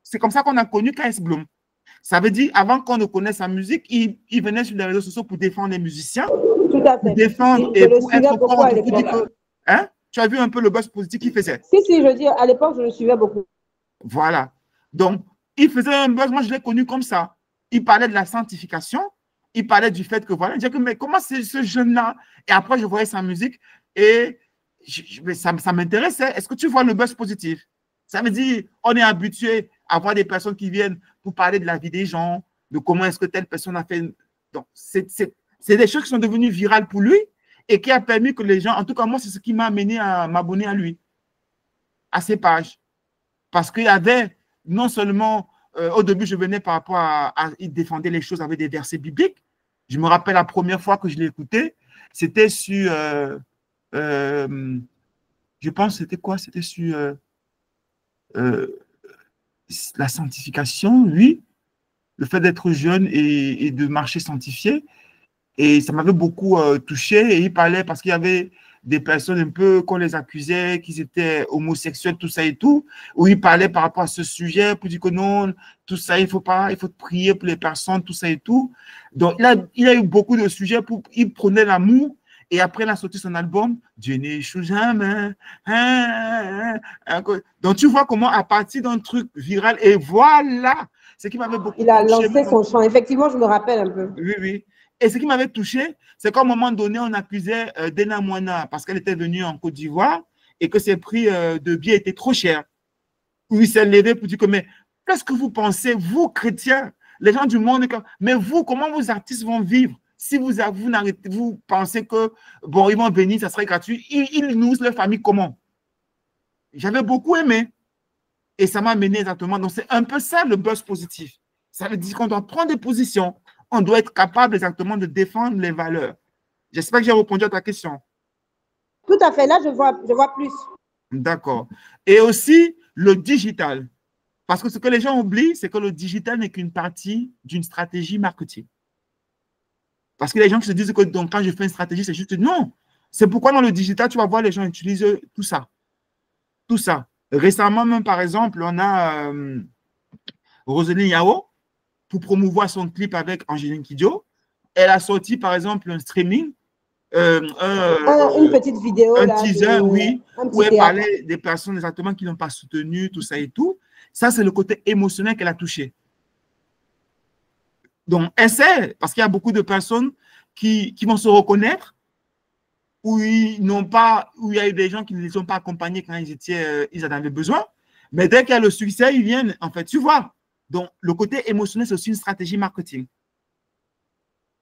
c'est comme ça qu'on a connu K.S. Bloom. Ça veut dire, avant qu'on ne connaisse sa musique, il venait sur les réseaux sociaux pour défendre les musiciens, Tout à fait. pour défendre Je et le pour suivais être beaucoup à contre, pour dire l'époque. que, hein, tu as vu un peu le buzz positif qu'il faisait. Si, je dis, à l'époque, je le suivais beaucoup. Voilà. Donc, il faisait un buzz, moi je l'ai connu comme ça. Il parlait de la sanctification, il parlait du fait que, voilà, il disait que, mais comment c'est ce jeune-là? Et après, je voyais sa musique et ça m'intéressait. Est-ce que tu vois le buzz positif? Ça veut dire, on est habitué à voir des personnes qui viennent pour parler de la vie des gens, de comment est-ce que telle personne a fait. Donc, c'est des choses qui sont devenues virales pour lui et qui a permis que les gens, en tout cas, moi, c'est ce qui m'a amené à m'abonner à lui, à ses pages. Parce qu'il y avait non seulement, au début, je venais par rapport il défendait les choses avec des versets bibliques. Je me rappelle la première fois que je l'ai écouté, c'était sur, je pense, c'était quoi? C'était sur la sanctification, oui, le fait d'être jeune et de marcher sanctifié. Et ça m'avait beaucoup touché. Et il parlait parce qu'il y avait des personnes un peu qu'on les accusait, qu'ils étaient homosexuels, tout ça et tout, où il parlait par rapport à ce sujet pour dire que non, tout ça, il faut prier pour les personnes, tout ça et tout. Donc, il a eu beaucoup de sujets, il prenait l'amour. Et après, il a sorti son album, Dieu n'échoue jamais. Donc, tu vois comment, à partir d'un truc viral, et voilà, ce qui m'avait beaucoup Il a touché. lancé son chant. Effectivement, je me rappelle un peu. Oui, oui. Et ce qui m'avait touché, c'est qu'à un moment donné, on accusait Dena Moana parce qu'elle était venue en Côte d'Ivoire et que ses prix de billets étaient trop chers. Où il s'est levé pour dire que, mais qu'est-ce que vous pensez, vous, chrétiens, les gens du monde, mais vous, comment vos artistes vont vivre si vous pensez que, bon, ils vont venir, ça serait gratuit. Ils nourrissent leur famille comment? J'avais beaucoup aimé. Et ça m'a mené exactement. Donc, c'est un peu ça le buzz positif. Ça veut dire qu'on doit prendre des positions. On doit être capable exactement de défendre les valeurs. J'espère que j'ai répondu à ta question. Tout à fait. Là, je vois plus. D'accord. Et aussi, le digital. Parce que ce que les gens oublient, c'est que le digital n'est qu'une partie d'une stratégie marketing. Parce que les gens qui se disent que donc, quand je fais une stratégie, c'est juste non. C'est pourquoi dans le digital, tu vas voir les gens utiliser tout ça. Tout ça. Récemment, même par exemple, on a Rosalie Yao pour promouvoir son clip avec Angéline Kidjo. Elle a sorti, par exemple, un streaming, une petite vidéo, un là, teaser, oui, où elle théâtre. parlait des personnes exactement qui n'ont pas soutenu, tout ça et tout. Ça, c'est le côté émotionnel qu'elle a touché. Donc, elle sait, parce qu'il y a beaucoup de personnes qui vont se reconnaître, où il y a eu des gens qui ne les ont pas accompagnés quand ils en avaient besoin. Mais dès qu'il y a le succès, ils viennent, en fait, tu vois. Donc, le côté émotionnel, c'est aussi une stratégie marketing.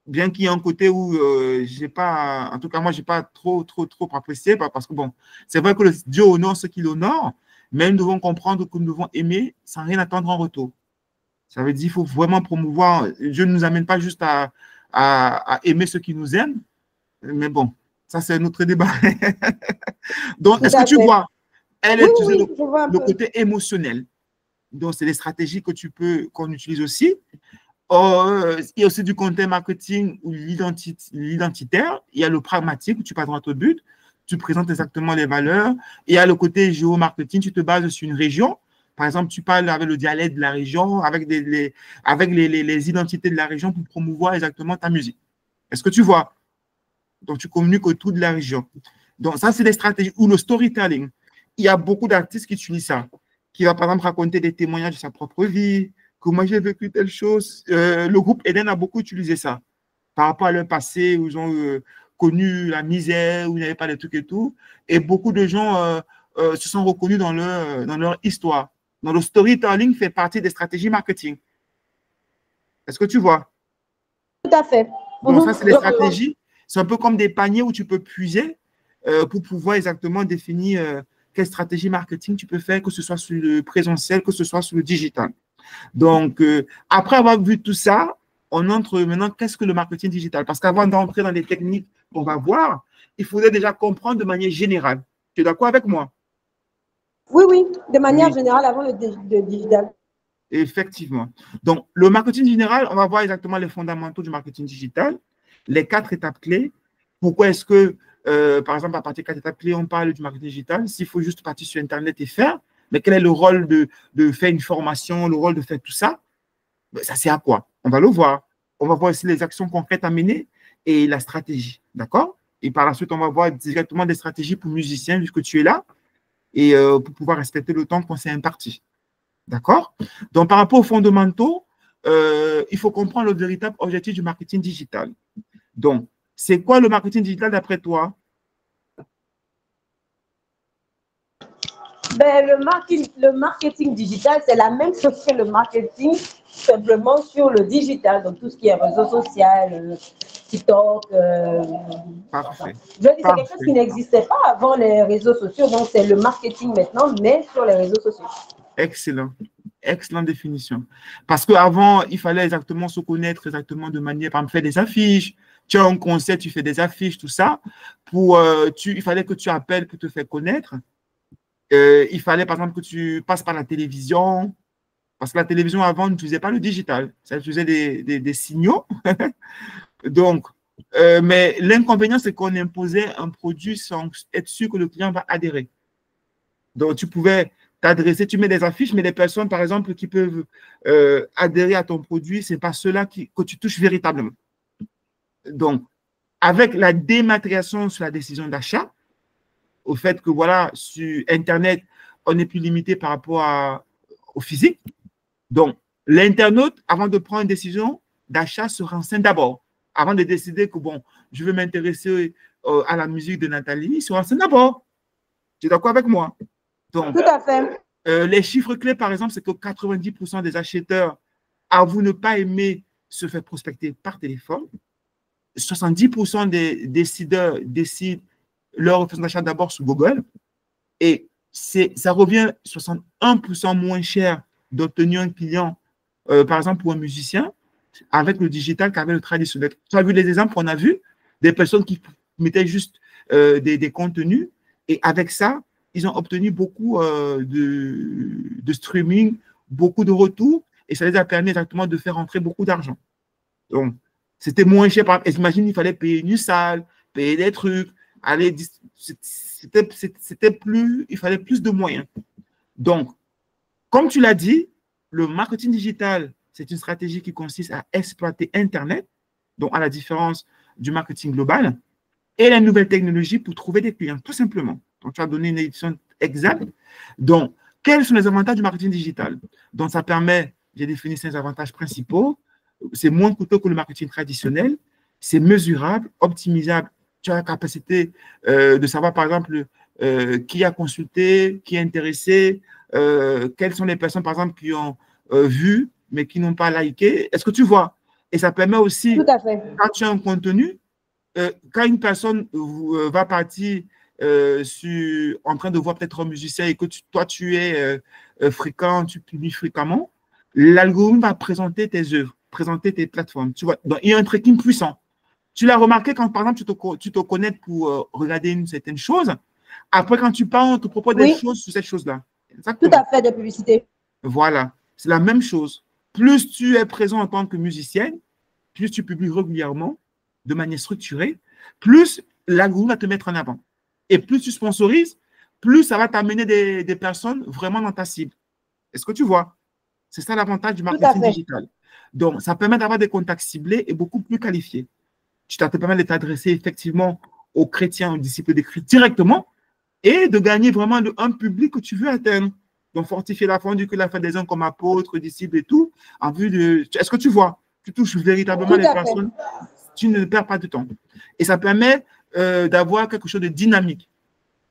Bien qu'il y ait un côté où j'ai pas, en tout cas, moi, je n'ai pas trop apprécié, parce que bon, c'est vrai que Dieu honore ceux qui l'honorent, mais nous devons comprendre que nous devons aimer sans rien attendre en retour. Ça veut dire qu'il faut vraiment promouvoir. Dieu ne nous amène pas juste à aimer ceux qui nous aiment, mais bon, ça, c'est notre débat. Donc, est-ce que tu vois, elle oui, utilise le côté émotionnel. Donc, c'est des stratégies qu'on utilise aussi. Il y a aussi du content marketing ou l'identitaire. Il y a le pragmatique où tu passes droit au but. Tu présentes exactement les valeurs. Il y a le côté géomarketing. Tu te bases sur une région. Par exemple, tu parles avec le dialecte de la région, avec les identités de la région pour promouvoir exactement ta musique. Est-ce que tu vois? Donc, tu communiques autour de la région. Donc, ça, c'est des stratégies. Ou le storytelling. Il y a beaucoup d'artistes qui utilisent ça. Qui va, par exemple, raconter des témoignages de sa propre vie, que moi, j'ai vécu telle chose. Le groupe Eden a beaucoup utilisé ça par rapport à leur passé, où ils ont connu la misère, où il n'y avait pas de trucs et tout. Et beaucoup de gens se sont reconnus dans leur histoire. Donc, le storytelling fait partie des stratégies marketing. Est-ce que tu vois? Tout à fait. Donc, ça, c'est des stratégies. C'est un peu comme des paniers où tu peux puiser pour pouvoir exactement définir quelle stratégie marketing tu peux faire, que ce soit sur le présentiel, que ce soit sur le digital. Donc, après avoir vu tout ça, on entre maintenant, qu'est-ce que le marketing digital? Parce qu'avant d'entrer dans les techniques qu'on va voir, il faudrait déjà comprendre de manière générale. Tu es d'accord avec moi? Oui, oui, de manière Oui, générale, avant le digital. effectivement. Donc, le marketing général, on va voir exactement les fondamentaux du marketing digital, les 4 étapes clés. Pourquoi est-ce que, par exemple, à partir de 4 étapes clés, on parle du marketing digital? S'il faut juste partir sur Internet et faire, mais quel est le rôle de faire une formation, le rôle de faire tout ça? Ben, ça sert à quoi? On va le voir. On va voir aussi les actions concrètes à mener et la stratégie. D'accord? Et par la suite, on va voir directement des stratégies pour musiciens, puisque tu es là, et pour pouvoir respecter le temps qu'on s'est imparti. D'accord? Donc, par rapport aux fondamentaux, il faut comprendre le véritable objectif du marketing digital. Donc, c'est quoi le marketing digital d'après toi? Ben, le marketing digital, c'est la même chose que le marketing, simplement sur le digital, donc tout ce qui est réseau social, TikTok. Enfin, Parfait. je dis, c'est quelque chose Parfait. qui n'existait pas avant les réseaux sociaux, donc c'est le marketing maintenant, mais sur les réseaux sociaux. Excellent. Excellente définition. Parce qu'avant, il fallait exactement se connaître exactement de manière, par exemple, faire des affiches. Tu as un concert, tu fais des affiches, tout ça. Il fallait que tu appelles pour te faire connaître. Il fallait, par exemple, que tu passes par la télévision. Parce que la télévision, avant, n'utilisait pas le digital. Ça utilisait des signaux. Donc, mais l'inconvénient, c'est qu'on imposait un produit sans être sûr que le client va adhérer. Donc, tu pouvais t'adresser, tu mets des affiches, mais les personnes, par exemple, qui peuvent adhérer à ton produit, ce n'est pas ceux-là que tu touches véritablement. Donc, avec la dématérialisation sur la décision d'achat, au fait que, voilà, sur Internet, on n'est plus limité par rapport au physique. Donc, l'internaute, avant de prendre une décision d'achat, se renseigne d'abord. Avant de décider que, bon, je veux m'intéresser à la musique de Nathalie, il se renseigne d'abord. Tu es d'accord avec moi? Donc, tout à fait. Les chiffres clés, par exemple, c'est que 90% des acheteurs avouent ne pas aimer se faire prospecter par téléphone. 70% des décideurs décident leur option d'achat d'abord sur Google. Et ça revient 61% moins cher d'obtenir un client, par exemple, pour un musicien, avec le digital qu'avec le traditionnel. Tu as vu les exemples qu'on a vus, des personnes qui mettaient juste des contenus, et avec ça, ils ont obtenu beaucoup de streaming, beaucoup de retours, et ça les a permis exactement de faire entrer beaucoup d'argent. Donc, c'était moins cher. Imagine, il fallait payer une salle, payer des trucs, aller, il fallait plus de moyens. Donc, comme tu l'as dit, le marketing digital, c'est une stratégie qui consiste à exploiter Internet, donc à la différence du marketing global, et les nouvelles technologies pour trouver des clients, tout simplement. Donc, tu as donné une édition exacte. Donc, quels sont les avantages du marketing digital? Donc, ça permet, j'ai défini 5 avantages principaux. C'est moins coûteux que le marketing traditionnel. C'est mesurable, optimisable. Tu as la capacité de savoir, par exemple, qui a consulté, qui est intéressé, quelles sont les personnes, par exemple, qui ont vu, mais qui n'ont pas liké. Est-ce que tu vois? Et ça permet aussi, tout à fait, quand tu as un contenu, quand une personne va partir en train de voir peut-être un musicien et que toi, tu es fréquent, tu publies fréquemment, l'algorithme va présenter tes œuvres, présenter tes plateformes. Tu vois? Donc, il y a un tracking puissant. Tu l'as remarqué quand, par exemple, tu te connectes pour regarder une certaine chose. Après, quand tu parles, on te propose des choses sur cette chose-là. Tout Exactement. à fait, de publicité. Voilà. C'est la même chose. Plus tu es présent en tant que musicienne, plus tu publies régulièrement, de manière structurée, plus l'algorithme va te mettre en avant. Et plus tu sponsorises, plus ça va t'amener des personnes vraiment dans ta cible. Est-ce que tu vois? C'est ça l'avantage du Tout à marketing fait. digital. Donc, ça permet d'avoir des contacts ciblés et beaucoup plus qualifiés. Tu te permets de t'adresser effectivement aux chrétiens, aux disciples des Christ directement et de gagner vraiment un public que tu veux atteindre. Donc, fortifier la foi, que la foi des hommes comme apôtres, disciples et tout, en vue de… Est-ce que tu vois? Tu touches véritablement Tout les à personnes. Tu ne perds pas de temps. Et ça permet d'avoir quelque chose de dynamique.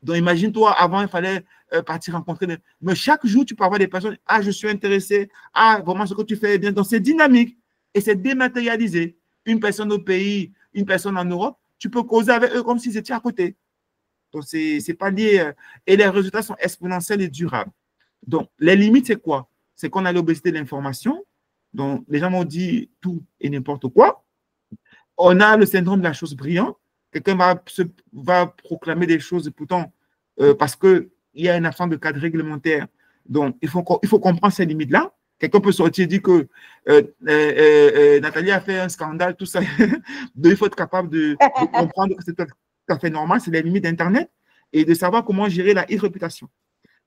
Donc, imagine-toi, avant, il fallait partir rencontrer. Mais chaque jour, tu peux avoir des personnes. Ah, je suis intéressé. Ah, vraiment, ce que tu fais est bien. Donc, c'est dynamique et c'est dématérialisé. une personne au pays, une personne en Europe, tu peux causer avec eux comme s'ils étaient à côté. Donc, ce n'est pas lié. Et les résultats sont exponentiels et durables. Donc, les limites, c'est quoi? C'est qu'on a l'obésité de l'information. Donc, les gens m'ont dit tout et n'importe quoi. On a le syndrome de la chose brillante. Quelqu'un va proclamer des choses, pourtant, parce qu'il y a une absence de cadre réglementaire. Donc, il faut comprendre ces limites-là. Quelqu'un peut sortir et dire que Nathalie a fait un scandale, tout ça. Donc, il faut être capable de comprendre que c'est tout à fait normal, c'est les limites d'Internet, et de savoir comment gérer la e-réputation.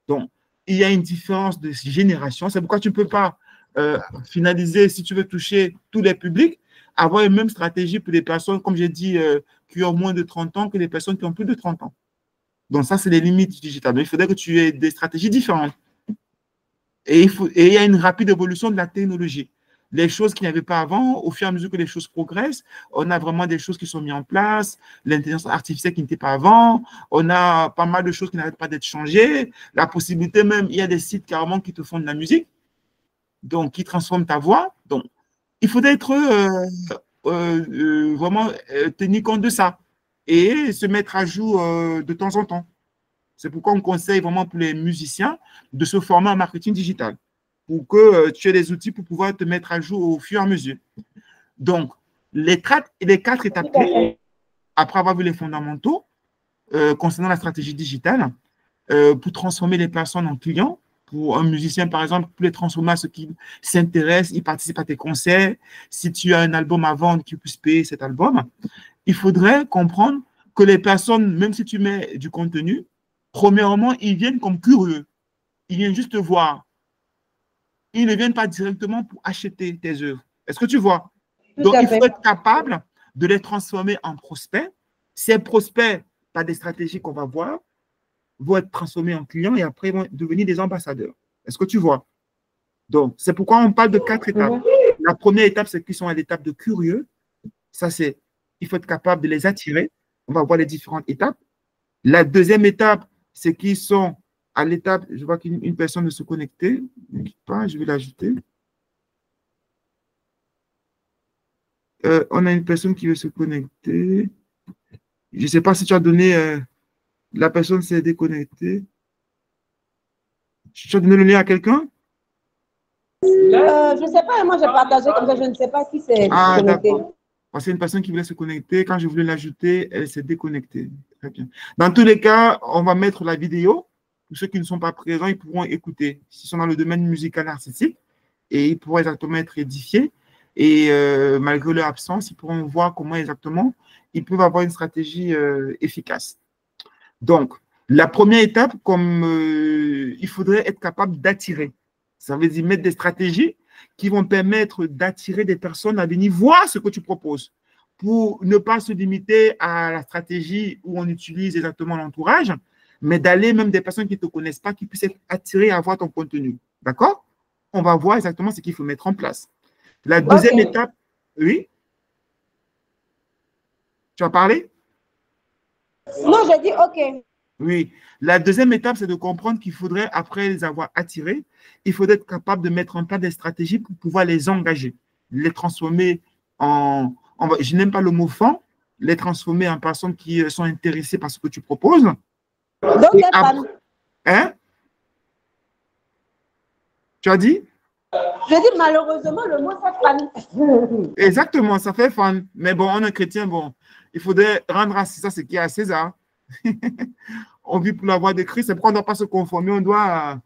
Donc, il y a une différence de génération. C'est pourquoi tu ne peux pas finaliser, si tu veux toucher tous les publics, avoir une même stratégie pour les personnes, comme j'ai dit, qui ont moins de 30 ans que les personnes qui ont plus de 30 ans. Donc, ça, c'est les limites du digital. Donc, il faudrait que tu aies des stratégies différentes. Et il y a une rapide évolution de la technologie. Les choses qu'il n'y avait pas avant, au fur et à mesure que les choses progressent, on a vraiment des choses qui sont mises en place, l'intelligence artificielle qui n'était pas avant, on a pas mal de choses qui n'arrêtent pas d'être changées, la possibilité même, il y a des sites carrément qui te font de la musique, donc qui transforment ta voix. Donc, il faudrait être vraiment tenir compte de ça et se mettre à jour de temps en temps. C'est pourquoi on conseille vraiment pour les musiciens de se former en marketing digital pour que tu aies des outils pour pouvoir te mettre à jour au fur et à mesure. Donc, les quatre étapes clés, après avoir vu les fondamentaux concernant la stratégie digitale, pour transformer les personnes en clients, pour un musicien, par exemple, pour les transformer à ceux qui s'intéressent, ils participent à tes concerts. Si tu as un album à vendre, qu'ils puissent payer cet album. Il faudrait comprendre que les personnes, même si tu mets du contenu, premièrement, ils viennent comme curieux. Ils viennent juste te voir. Ils ne viennent pas directement pour acheter tes œuvres. Est-ce que tu vois? Donc, il faut être capable de les transformer en prospects. Ces prospects, par des stratégies qu'on va voir, vont être transformés en clients et après, ils vont devenir des ambassadeurs. Est-ce que tu vois? Donc, c'est pourquoi on parle de 4 étapes. La première étape, c'est qu'ils sont à l'étape de curieux. Ça, c'est, il faut être capable de les attirer. On va voir les différentes étapes. La deuxième étape, c'est qu'ils sont à l'étape, je vois qu'une personne veut se connecter. Ne quitte pas, je vais l'ajouter. On a une personne qui veut se connecter. Je ne sais pas si tu as donné, la personne s'est déconnectée. Tu as donné le lien à quelqu'un? Je ne sais pas, moi j'ai partagé comme ça, je ne sais pas qui s'est connecté. Parce que c'est une personne qui voulait se connecter. Quand je voulais l'ajouter, elle s'est déconnectée. Très bien. Dans tous les cas, on va mettre la vidéo. Pour ceux qui ne sont pas présents, ils pourront écouter. S'ils sont dans le domaine musical artistique, et ils pourront exactement être édifiés. Et malgré leur absence, ils pourront voir comment exactement ils peuvent avoir une stratégie efficace. Donc, la première étape, comme il faudrait être capable d'attirer. Ça veut dire mettre des stratégies qui vont permettre d'attirer des personnes à venir voir ce que tu proposes pour ne pas se limiter à la stratégie où on utilise exactement l'entourage, mais d'aller même des personnes qui ne te connaissent pas, qui puissent être attirées à voir ton contenu. D'accord? On va voir exactement ce qu'il faut mettre en place. La deuxième étape, oui? Tu as parlé? Non, j'ai dit OK. Oui. La deuxième étape, c'est de comprendre qu'il faudrait, après les avoir attirés, il faudrait être capable de mettre en place des stratégies pour pouvoir les engager, les transformer en je n'aime pas le mot fan, les transformer en personnes qui sont intéressées par ce que tu proposes. Donc, des fans. Hein? Tu as dit? Je dis malheureusement, le mot c'est fan. Exactement, ça fait fan. Mais bon, on est chrétien, bon, il faudrait rendre à César ce qui est à César. On vit pour la voix de Christ, c'est pourquoi on ne doit pas se conformer, on doit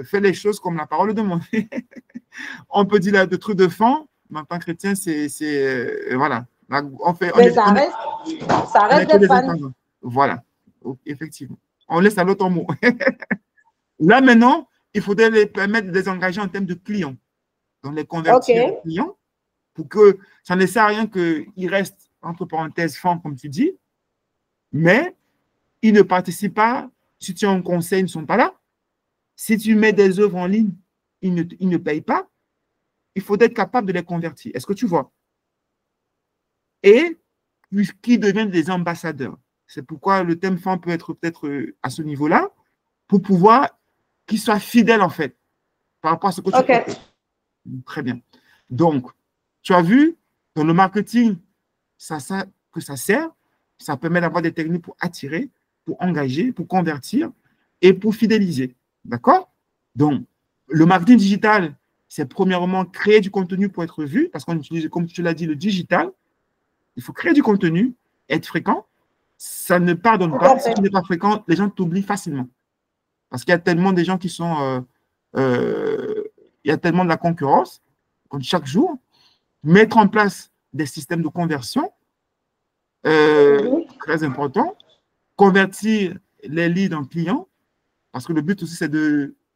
faire les choses comme la parole demande. On peut dire des trucs de fan, mais en tant que chrétien, c'est voilà. On fait, mais ça reste des fans. Voilà, effectivement. On laisse à l'autre mot. Là, maintenant, il faudrait les permettre de les engager en termes de clients. Donc, les convertir en clients pour que ça ne sert à rien qu'ils restent, entre parenthèses, fans, comme tu dis, mais ils ne participent pas. Si tu as un conseil, ils ne sont pas là. Si tu mets des œuvres en ligne, ils ne payent pas. Il faut être capable de les convertir. Est-ce que tu vois? Et qu'ils deviennent des ambassadeurs. C'est pourquoi le thème fan peut être peut-être à ce niveau-là, pour pouvoir qu'ils soient fidèles, en fait, par rapport à ce que tu proposes. Très bien. Donc, tu as vu, Donc, le marketing, que ça sert, ça permet d'avoir des techniques pour attirer, pour engager, pour convertir et pour fidéliser. D'accord? Donc, le marketing digital, c'est premièrement créer du contenu pour être vu, parce qu'on utilise, comme tu l'as dit, le digital. Il faut créer du contenu, être fréquent. Ça ne pardonne pas. Si tu n'es pas fréquent, les gens t'oublient facilement. Parce qu'il y a tellement de gens qui sont… il y a tellement de la concurrence, comme chaque jour. Mettre en place des systèmes de conversion, très important. Convertir les leads en clients, parce que le but aussi, c'est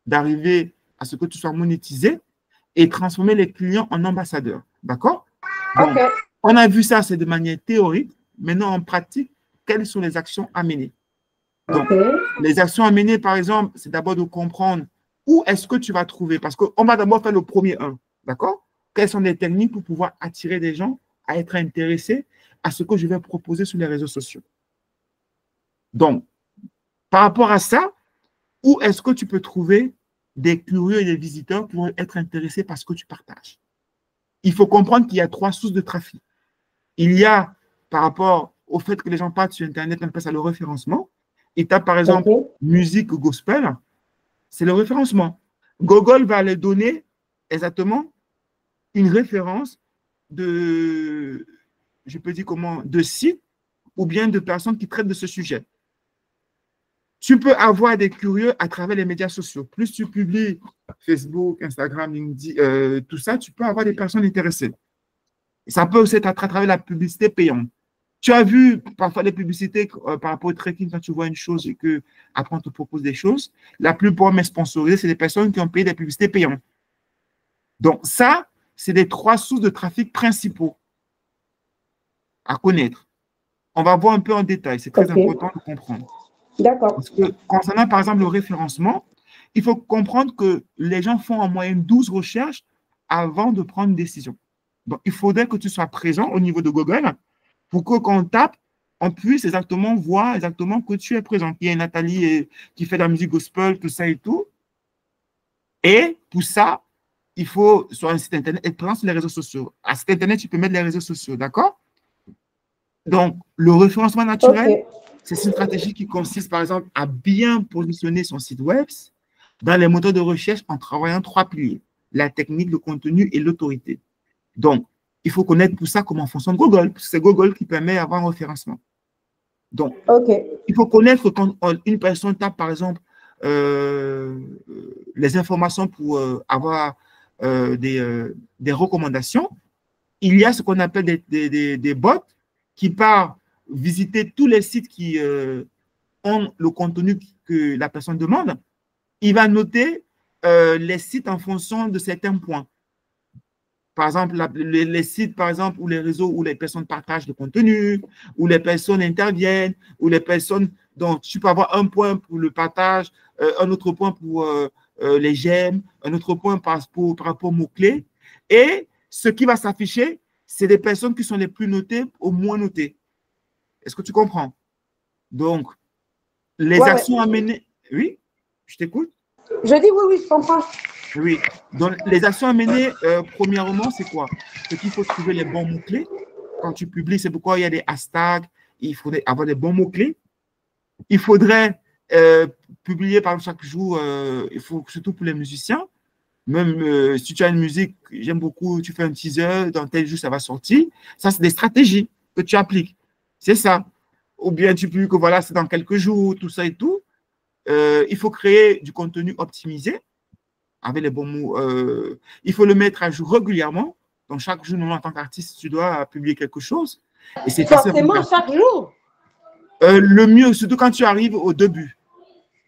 d'arriver à ce que tu sois monétisé et transformer les clients en ambassadeurs. D'accord? Donc, on a vu ça, c'est de manière théorique. Maintenant, en pratique, quelles sont les actions à mener? Donc, les actions à mener, par exemple, c'est d'abord de comprendre où est-ce que tu vas trouver. Parce qu'on va d'abord faire le premier 1. D'accord? Quelles sont les techniques pour pouvoir attirer des gens à être intéressés à ce que je vais proposer sur les réseaux sociaux? Donc, par rapport à ça, où est-ce que tu peux trouver des curieux et des visiteurs pour être intéressés par ce que tu partages? Il faut comprendre qu'il y a 3 sources de trafic. Il y a, par rapport au fait que les gens partent sur Internet, on appelle ça le référencement. Et tu as, par exemple, musique gospel, c'est le référencement. Google va les donner exactement une référence de, je peux dire comment, de sites ou bien de personnes qui traitent de ce sujet. Tu peux avoir des curieux à travers les médias sociaux. Plus tu publies Facebook, Instagram, LinkedIn, tout ça, tu peux avoir des personnes intéressées. Ça peut aussi être à travers la publicité payante. Tu as vu parfois les publicités par rapport au trekking, quand tu vois une chose et qu'après on te propose des choses, la plupart mais sponsorisées, c'est des personnes qui ont payé des publicités payantes. Donc ça, c'est les 3 sources de trafic principaux à connaître. On va voir un peu en détail, c'est très important de comprendre. D'accord. Parce que concernant par exemple le référencement, il faut comprendre que les gens font en moyenne 12 recherches avant de prendre une décision. Donc il faudrait que tu sois présent au niveau de Google pour que quand on tape, on puisse exactement voir exactement que tu es présent. Il y a Nathalie qui fait de la musique gospel, tout ça et tout. Et pour ça, il faut sur un site internet être présent sur les réseaux sociaux. À site internet, tu peux mettre les réseaux sociaux, d'accord? Donc, le référencement naturel, c'est une stratégie qui consiste, par exemple, à bien positionner son site web dans les moteurs de recherche en travaillant 3 piliers, la technique, le contenu et l'autorité. Donc, il faut connaître pour ça comment fonctionne Google, parce que c'est Google qui permet d'avoir un référencement. Donc, il faut connaître quand une personne tape, par exemple, les informations pour avoir des recommandations. Il y a ce qu'on appelle des bots qui partent visiter tous les sites qui ont le contenu que la personne demande. Il va noter les sites en fonction de certains points. Par exemple, les sites, par exemple, ou les réseaux où les personnes partagent le contenu, où les personnes interviennent, où les personnes… Donc, tu peux avoir un point pour le partage, un autre point pour les j'aime, un autre point par rapport aux mots-clés. Et ce qui va s'afficher, c'est des personnes qui sont les plus notées au moins notées. Est-ce que tu comprends? Donc, les actions à mener… Oui, je t'écoute. Je dis oui, je comprends. Oui, donc les actions à mener, premièrement, c'est quoi? C'est qu'il faut trouver les bons mots-clés. Quand tu publies, c'est pourquoi il y a des hashtags, il faudrait avoir des bons mots-clés. Il faudrait publier par exemple chaque jour, il faut surtout pour les musiciens. Même si tu as une musique, j'aime beaucoup, tu fais un teaser, dans tel jour ça va sortir. Ça, c'est des stratégies que tu appliques. C'est ça. Ou bien tu publies que voilà, c'est dans quelques jours, tout ça et tout. Il faut créer du contenu optimisé avec les bons mots. Il faut le mettre à jour régulièrement. Donc, chaque jour, en tant qu'artiste, tu dois publier quelque chose. Et c'est forcément chaque jour. Le mieux, surtout quand tu arrives au début.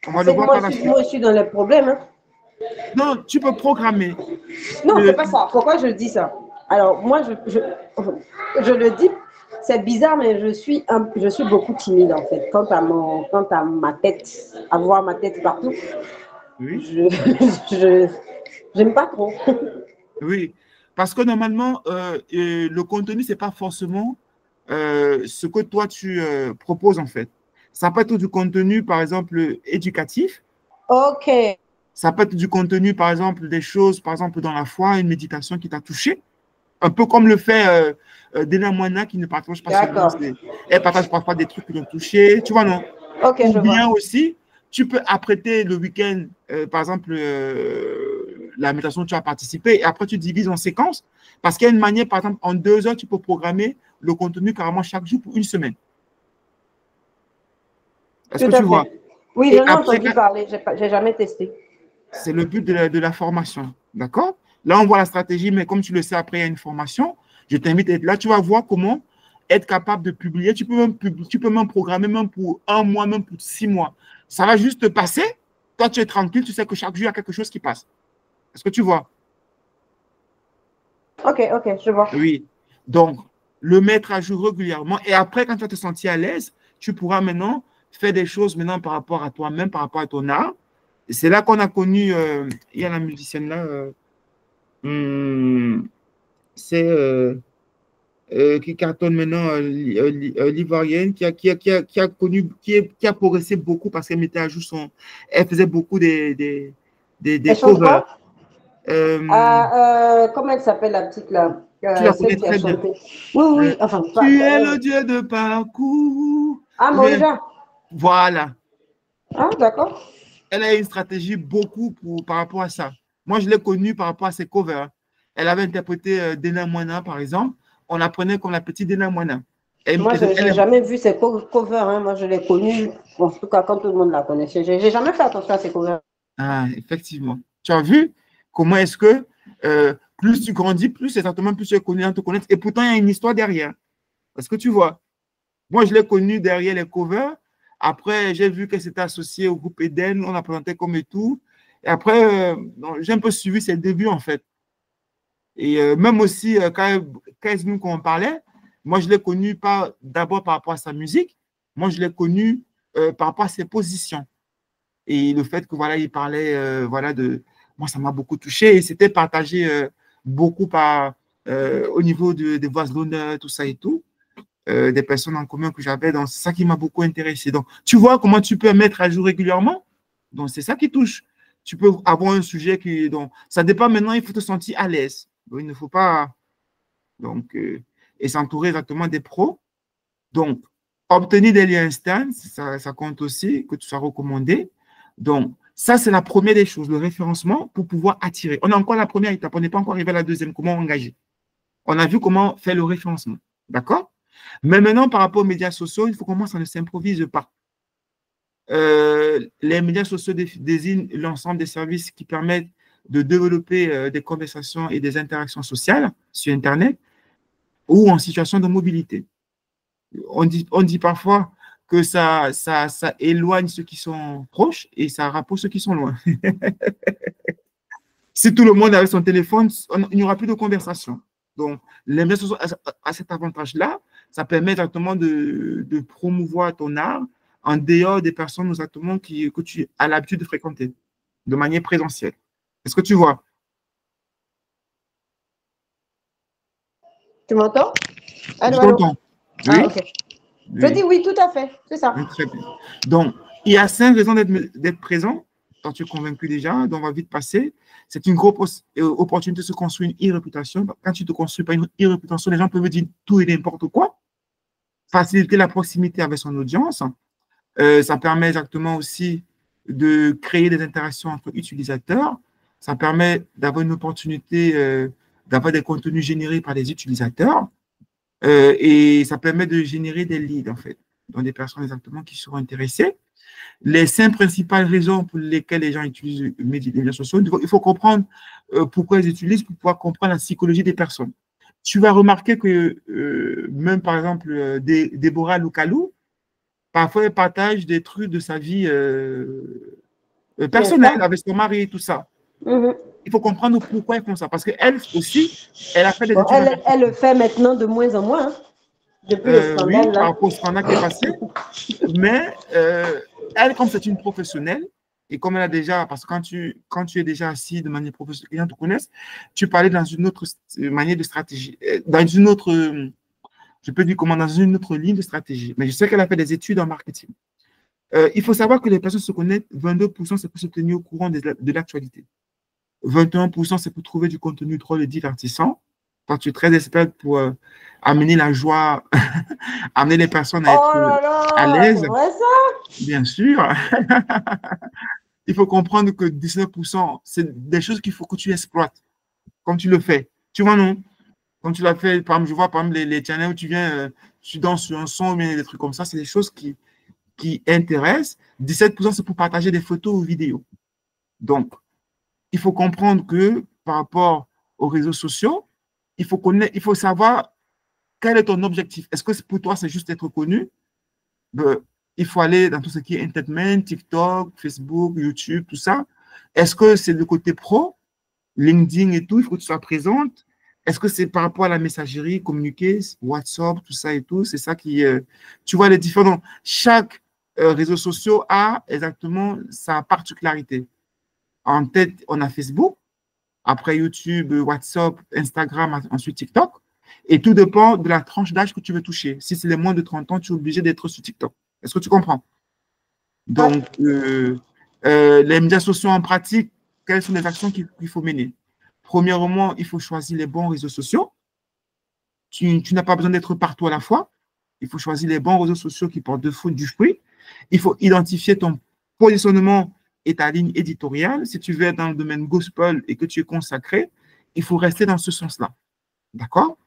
On va le voir par la suite. Moi, je suis dans les problèmes. Hein. Non, tu peux programmer. Non, c'est pas ça. Pourquoi je dis ça? Alors, moi, je le dis, c'est bizarre, mais je suis beaucoup timide, en fait. Quant à ma tête, à voir ma tête partout, oui. Je n'aime pas trop. Oui, parce que normalement, le contenu, ce n'est pas forcément ce que toi, tu proposes, en fait. Ça peut être du contenu, par exemple, éducatif. OK. Ça peut être du contenu, par exemple, des choses, par exemple, dans la foi, une méditation qui t'a touché. Un peu comme le fait Dena Moana qui ne partage pas seulement. Elle partage parfois des trucs qui l'ont touché. Tu vois, non? Ok, Ou je bien vois. aussi, tu peux apprêter le week-end, par exemple, la méditation où tu as participé, et après tu divises en séquences, parce qu'il y a une manière, par exemple, en 2 heures, tu peux programmer le contenu carrément chaque jour pour une semaine. Est-ce Tout que tu à vois? fait. Oui, Et j'en ai après, entendu parler, j'ai jamais testé. c'est le but de la formation. D'accord? Là, on voit la stratégie, mais comme tu le sais, après, il y a une formation. Je t'invite à être là. Tu vas voir comment être capable de publier. Tu peux même programmer, même pour 1 mois, même pour 6 mois. Ça va juste te passer. Toi, tu es tranquille. Tu sais que chaque jour, il y a quelque chose qui passe. Est-ce que tu vois? Ok, ok, je vois. Oui. Donc, le mettre à jour régulièrement. Et après, quand tu vas te sentir à l'aise, tu pourras maintenant faire des choses maintenant par rapport à toi-même, par rapport à ton art. Et c'est là qu'on a connu, il y a la musicienne là, c'est qui cartonne maintenant, l'Ivoirienne, qui a progressé beaucoup parce qu'elle mettait à jour elle faisait beaucoup Elle des chante covers. quoi? Euh, Ah, comment elle s'appelle la petite là? Tu la Celle connais qui a très bien. chanté. Oui, Euh, oui, enfin, pas. Tu es le dieu de parcours. Ah, Ou bien, Moïja. voilà. Ah, d'accord. Elle a une stratégie beaucoup par rapport à ça. Moi, je l'ai connue par rapport à ses covers. Elle avait interprété Dena Moana, par exemple. On la prenait comme la petite Dena Moana. Moi, je n'ai jamais vu ses covers. Hein. Moi, je l'ai connue, en tout cas, quand tout le monde la connaissait. J'ai jamais fait attention à ses covers. Ah, effectivement. Tu as vu comment est-ce que plus tu grandis, plus exactement, plus tu es connu dans te connaître. Et pourtant, il y a une histoire derrière. Est-ce que tu vois? Moi, je l'ai connue derrière les covers. Après, j'ai vu qu'elle s'était associée au groupe Eden. On la présentait comme et tout. Et après, j'ai un peu suivi ses débuts, en fait. Et même aussi, quand Esmine, qu'on en parlait, moi, je l'ai connu pas d'abord par rapport à sa musique. Moi, je l'ai connu par rapport à ses positions. Et le fait que voilà, il parlait voilà de moi, ça m'a beaucoup touché et c'était partagé beaucoup au niveau des voix d'honneur, tout ça et tout, des personnes en commun que j'avais. Donc, c'est ça qui m'a beaucoup intéressé. Donc, tu vois comment tu peux mettre à jour régulièrement. Donc, c'est ça qui touche. Tu peux avoir un sujet qui. Donc, ça dépend maintenant, il faut te sentir à l'aise. Donc, il ne faut pas. Donc, et s'entourer exactement des pros. Donc, obtenir des liens instants, ça compte aussi, que tu sois recommandé. Donc, ça, c'est la première des choses, le référencement pour pouvoir attirer. On a encore la première étape, on n'est pas encore arrivé à la deuxième, comment engager. On a vu comment faire le référencement. D'accord? Mais maintenant, par rapport aux médias sociaux, il faut comment ça ne s'improvise pas. Les médias sociaux désignent l'ensemble des services qui permettent de développer des conversations et des interactions sociales sur Internet ou en situation de mobilité. On dit parfois que ça éloigne ceux qui sont proches et ça rapproche ceux qui sont loin. Si tout le monde avait son téléphone, il n'y aura plus de conversation. Donc, les médias sociaux à cet avantage-là, ça permet exactement de promouvoir ton art en dehors des personnes exactement que tu as l'habitude de fréquenter de manière présentielle. Est-ce que tu vois? Tu m'entends? Je Allô, allô. t'entends. Ah, Oui? ok. Je Oui. dis oui, tout à fait. C'est ça. Oui, très bien. Donc, il y a 5 raisons d'être présent. Quand tu es convaincu déjà, donc on va vite passer. C'est une grosse opportunité de se construire une e-réputation. Quand tu ne te construis pas une e-réputation, les gens peuvent dire tout et n'importe quoi. Faciliter la proximité avec son audience. Ça permet exactement aussi de créer des interactions entre utilisateurs. Ça permet d'avoir une opportunité d'avoir des contenus générés par les utilisateurs. Et ça permet de générer des leads, en fait, donc des personnes exactement qui seront intéressées. Les 5 principales raisons pour lesquelles les gens utilisent les médias sociaux, il faut comprendre pourquoi ils utilisent pour pouvoir comprendre la psychologie des personnes. Tu vas remarquer que même, par exemple, Déborah Loukalou, parfois, elle partage des trucs de sa vie Qui personnelle Insta? avec son mari et tout ça. Mhm. Il faut comprendre pourquoi ils font ça. Parce qu'elle aussi, elle a fait des Bon, études en elle le marketing. fait maintenant de moins en moins, hein, depuis le Oui, scandale par là. rapport au scandale qui est passé. Mais elle, comme c'est une professionnelle, et comme elle a déjà, parce que quand tu es déjà assis de manière professionnelle, les gens te connaissent, tu parlais dans une autre manière de stratégie, dans une autre, je peux dire comment, dans une autre ligne de stratégie. Mais je sais qu'elle a fait des études en marketing. Il faut savoir que les personnes se connectent, 22%, c'est pour se tenir au courant de l'actualité. 21%, c'est pour trouver du contenu drôle et divertissant. Toi, tu es très experte pour amener la joie, amener les personnes à Oh être là à là, c'est l'aise, vrai ça? bien sûr. Il faut comprendre que 19%, c'est des choses qu'il faut que tu exploites, comme tu le fais. Tu vois, non? Comme tu l'as fait, par exemple, je vois, par exemple, les channels où tu viens, tu danses sur un son, mais des trucs comme ça, c'est des choses qui intéressent. 17%, c'est pour partager des photos ou vidéos. Donc, il faut comprendre que par rapport aux réseaux sociaux, il faut savoir quel est ton objectif. Est-ce que pour toi, c'est juste être connu? Ben, il faut aller dans tout ce qui est entertainment, TikTok, Facebook, YouTube, tout ça. Est-ce que c'est le côté pro, LinkedIn et tout, il faut que tu sois présente? Est-ce que c'est par rapport à la messagerie, communiquer, WhatsApp, tout ça et tout? C'est ça qui. Tu vois les différents. Chaque réseau social a exactement sa particularité. En tête, on a Facebook, après YouTube, WhatsApp, Instagram, ensuite TikTok. Et tout dépend de la tranche d'âge que tu veux toucher. Si c'est les moins de 30 ans, tu es obligé d'être sur TikTok. Est-ce que tu comprends? Ouais, Donc, les médias sociaux en pratique, quelles sont les actions qu'il faut mener? Premièrement, il faut choisir les bons réseaux sociaux. Tu n'as pas besoin d'être partout à la fois. Il faut choisir les bons réseaux sociaux qui portent du fruit. Il faut identifier ton positionnement et ta ligne éditoriale. Si tu veux être dans le domaine gospel et que tu es consacré, il faut rester dans ce sens-là. D'accord?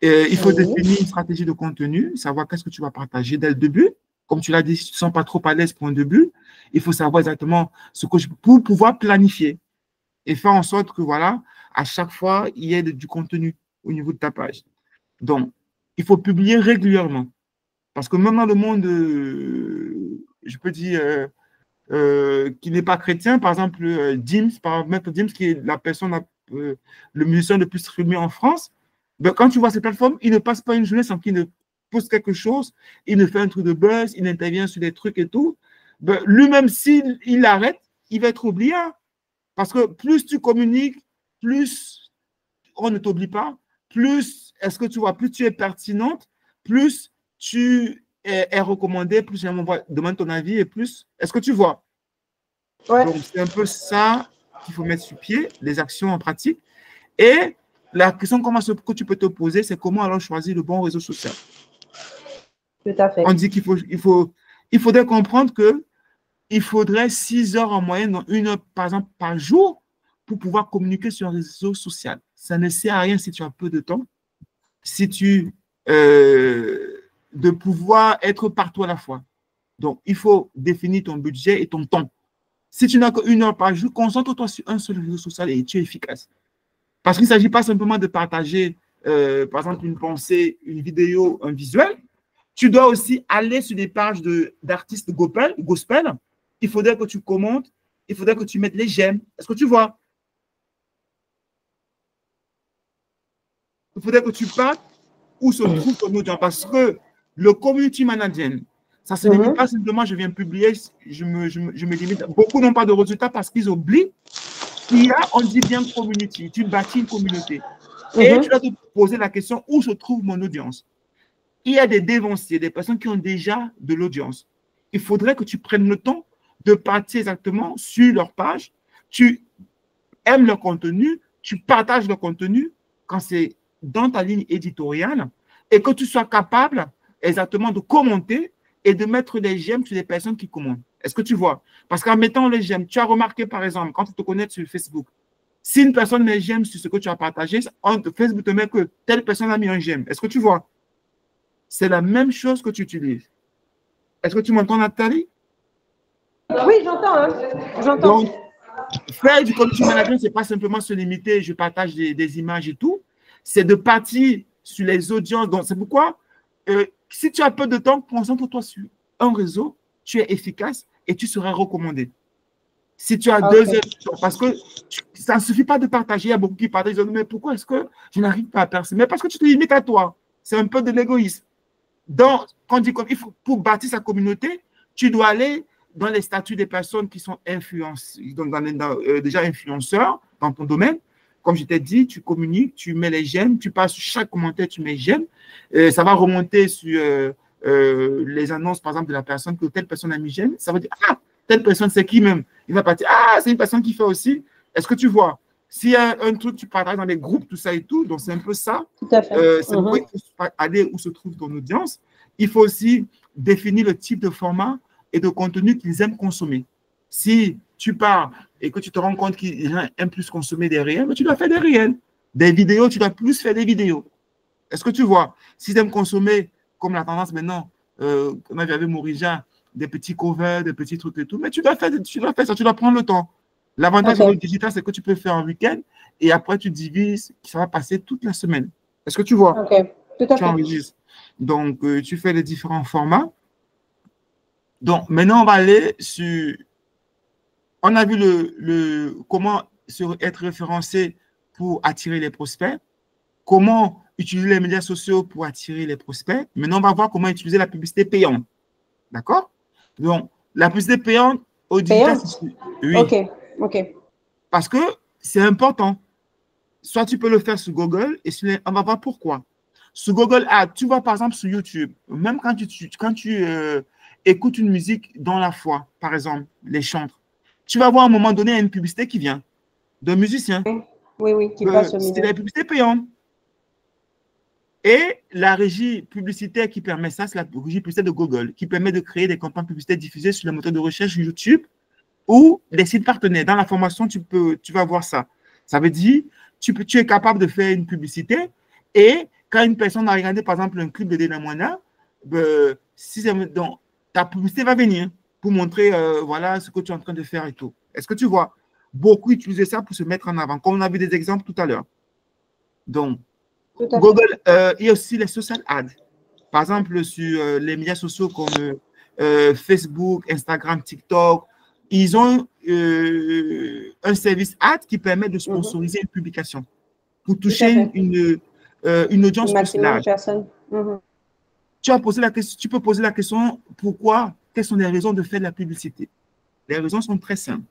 Il faut oui. définir une stratégie de contenu, savoir qu'est-ce que tu vas partager dès le début. Comme tu l'as dit, si tu ne te sens pas trop à l'aise pour un début, il faut savoir exactement ce que pour pouvoir planifier et faire en sorte que, voilà, à chaque fois, il y ait du contenu au niveau de ta page. Donc, il faut publier régulièrement. Parce que même dans le monde, je peux dire, qui n'est pas chrétien, par exemple, James, Maître James, qui est la personne, le musicien le plus streamé en France, ben, quand tu vois ces plateformes, il ne passe pas une journée sans qu'il ne poste quelque chose, il ne fait un truc de buzz, il intervient sur des trucs et tout. Ben, lui-même, s'il arrête, il va être oublié. Parce que plus tu communiques, plus on ne t'oublie pas, plus est-ce que tu vois, plus tu es pertinente, plus tu es recommandé, plus on demande ton avis et plus. Est-ce que tu vois? Ouais, Donc, c'est un peu ça qu'il faut mettre sur pied, les actions en pratique. Et la question que tu peux te poser, c'est comment alors choisir le bon réseau social? tout à fait. On dit il faudrait comprendre que il faudrait 6 heures en moyenne, donc 1 heure par exemple par jour, pour pouvoir communiquer sur un réseau social. Ça ne sert à rien si tu as peu de temps, si tu de pouvoir être partout à la fois. Donc, il faut définir ton budget et ton temps. Si tu n'as qu'1 heure par jour, concentre-toi sur un seul réseau social et tu es efficace. Parce qu'il ne s'agit pas simplement de partager, par exemple, une pensée, une vidéo, un visuel. Tu dois aussi aller sur des pages d'artistes gospel. Il faudrait que tu commentes, il faudrait que tu mettes les j'aime. Est-ce que tu vois? Il faudrait que tu parles où se trouve ton audience. Parce que le community management, ça ne se limite Mhm. pas simplement, je viens publier, je me limite. Beaucoup n'ont pas de résultats parce qu'ils oublient qu'il y a, on dit bien community, tu bâtis une communauté. Et tu Mhm. dois te poser la question où se trouve mon audience. Il y a des dévanciers, des personnes qui ont déjà de l'audience. Il faudrait que tu prennes le temps de partir exactement sur leur page. Tu aimes leur contenu, tu partages leur contenu quand c'est dans ta ligne éditoriale et que tu sois capable exactement de commenter et de mettre les j'aime sur les personnes qui commentent. Est-ce que tu vois? Parce qu'en mettant les j'aime, tu as remarqué par exemple, quand tu te connectes sur Facebook, si une personne met j'aime sur ce que tu as partagé, Facebook te met que telle personne a mis un j'aime. Est-ce que tu vois? C'est la même chose que tu utilises. Est-ce que tu m'entends, Nathalie? Oui, j'entends, hein. J'entends. Donc, faire du community management, ce n'est pas simplement se limiter, je partage des images et tout. C'est de partir sur les audiences. Donc, c'est pourquoi, si tu as peu de temps, concentre-toi sur un réseau, tu es efficace et tu seras recommandé. Si tu as Ok. 2 heures, parce que ça ne suffit pas de partager. Il y a beaucoup qui partagent, ils disent, mais pourquoi est-ce que je n'arrive pas à percer? Mais parce que tu te limites à toi. C'est un peu de l'égoïsme. Donc, quand on dit qu'il faut, pour bâtir sa communauté, tu dois aller dans les statuts des personnes qui sont déjà influenceurs dans ton domaine. Comme je t'ai dit, tu communiques, tu mets les j'aime, tu passes sur chaque commentaire, tu mets j'aime. Ça va remonter sur les annonces, par exemple, de la personne que telle personne a mis j'aime. Ça veut dire, ah, telle personne, c'est qui même? Il va partir, ah, c'est une personne qui fait aussi. Est-ce que tu vois? S'il y a un truc, tu partages dans les groupes, tout ça et tout. Donc, c'est un peu ça. Tout à fait. C'est pourquoi il faut aller où se trouve ton audience. Il faut aussi définir le type de format et de contenu qu'ils aiment consommer. Si tu pars et que tu te rends compte qu'ils aiment plus consommer des réels, mais tu dois faire des réels. Des vidéos, tu dois plus faire des vidéos. Est-ce que tu vois? S'ils aiment consommer, comme la tendance maintenant, on avait avec Morija, des petits covers, des petits trucs et tout, mais tu dois faire ça, tu dois prendre le temps. L'avantage de le digital, c'est que tu peux faire un week-end et après tu divises, ça va passer toute la semaine. Est-ce que tu vois? OK, tout à Tu fait. enregistres. Donc, tu fais les différents formats. Donc, maintenant, on va aller sur… On a vu comment être référencé pour attirer les prospects, comment utiliser les médias sociaux pour attirer les prospects. Maintenant, on va voir comment utiliser la publicité payante. D'accord? Donc, la publicité payante au digital, oui. OK. Parce que c'est important. Soit tu peux le faire sur Google et on va voir pourquoi. Sur Google Ads, tu vois par exemple sur YouTube, même quand tu écoutes une musique dans la foi, par exemple, les chantres, tu vas voir à un moment donné une publicité qui vient d'un musicien. Oui, qui passe au milieu. C'est la publicité payante. Et la régie publicitaire qui permet ça, c'est la régie publicitaire de Google, qui permet de créer des campagnes publicitaires diffusées sur les moteurs de recherche YouTube ou les sites partenaires. Dans la formation, tu vas voir ça. Ça veut dire, tu es capable de faire une publicité et quand une personne a regardé, par exemple, un clip de Dena Moana, ta publicité va venir pour montrer voilà ce que tu es en train de faire et tout. Est-ce que tu vois? Beaucoup utiliser ça pour se mettre en avant, comme on a vu des exemples tout à l'heure. Donc, Google, il y a aussi les social ads. Par exemple, sur les médias sociaux comme Facebook, Instagram, TikTok, ils ont un service ad qui permet de sponsoriser une publication pour toucher une audience plus large. Tu peux poser la question, pourquoi? Quelles sont les raisons de faire de la publicité? Les raisons sont très simples.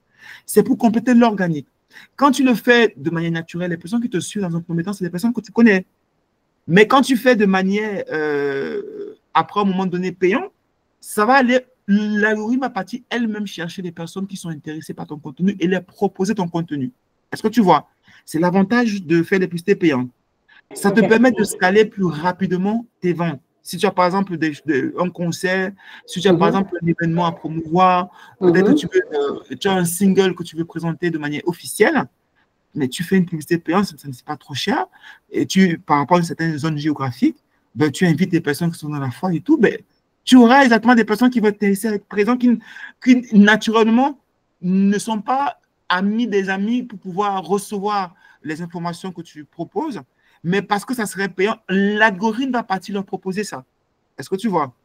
C'est pour compléter l'organique. Quand tu le fais de manière naturelle, les personnes qui te suivent dans un premier temps, c'est des personnes que tu connais. Mais quand tu fais de manière, après un moment donné, payant, ça va aller, l'algorithme va partir elle-même chercher les personnes qui sont intéressées par ton contenu et leur proposer ton contenu. Est-ce que tu vois? C'est l'avantage de faire des publicités payantes. Ça te permet de scaler plus rapidement tes ventes. Si tu as par exemple un concert, si tu as par exemple un événement à promouvoir, peut-être que tu as un single que tu veux présenter de manière officielle, mais tu fais une publicité payante, ça n'est pas trop cher, et par rapport à une certaine zone géographique, ben, tu invites des personnes qui sont dans la foi et tout, ben, tu auras exactement des personnes qui vont être présentes, qui naturellement ne sont pas des amis pour pouvoir recevoir les informations que tu proposes, mais parce que ça serait payant, l'algorithme va partir leur proposer ça. Est-ce que tu vois?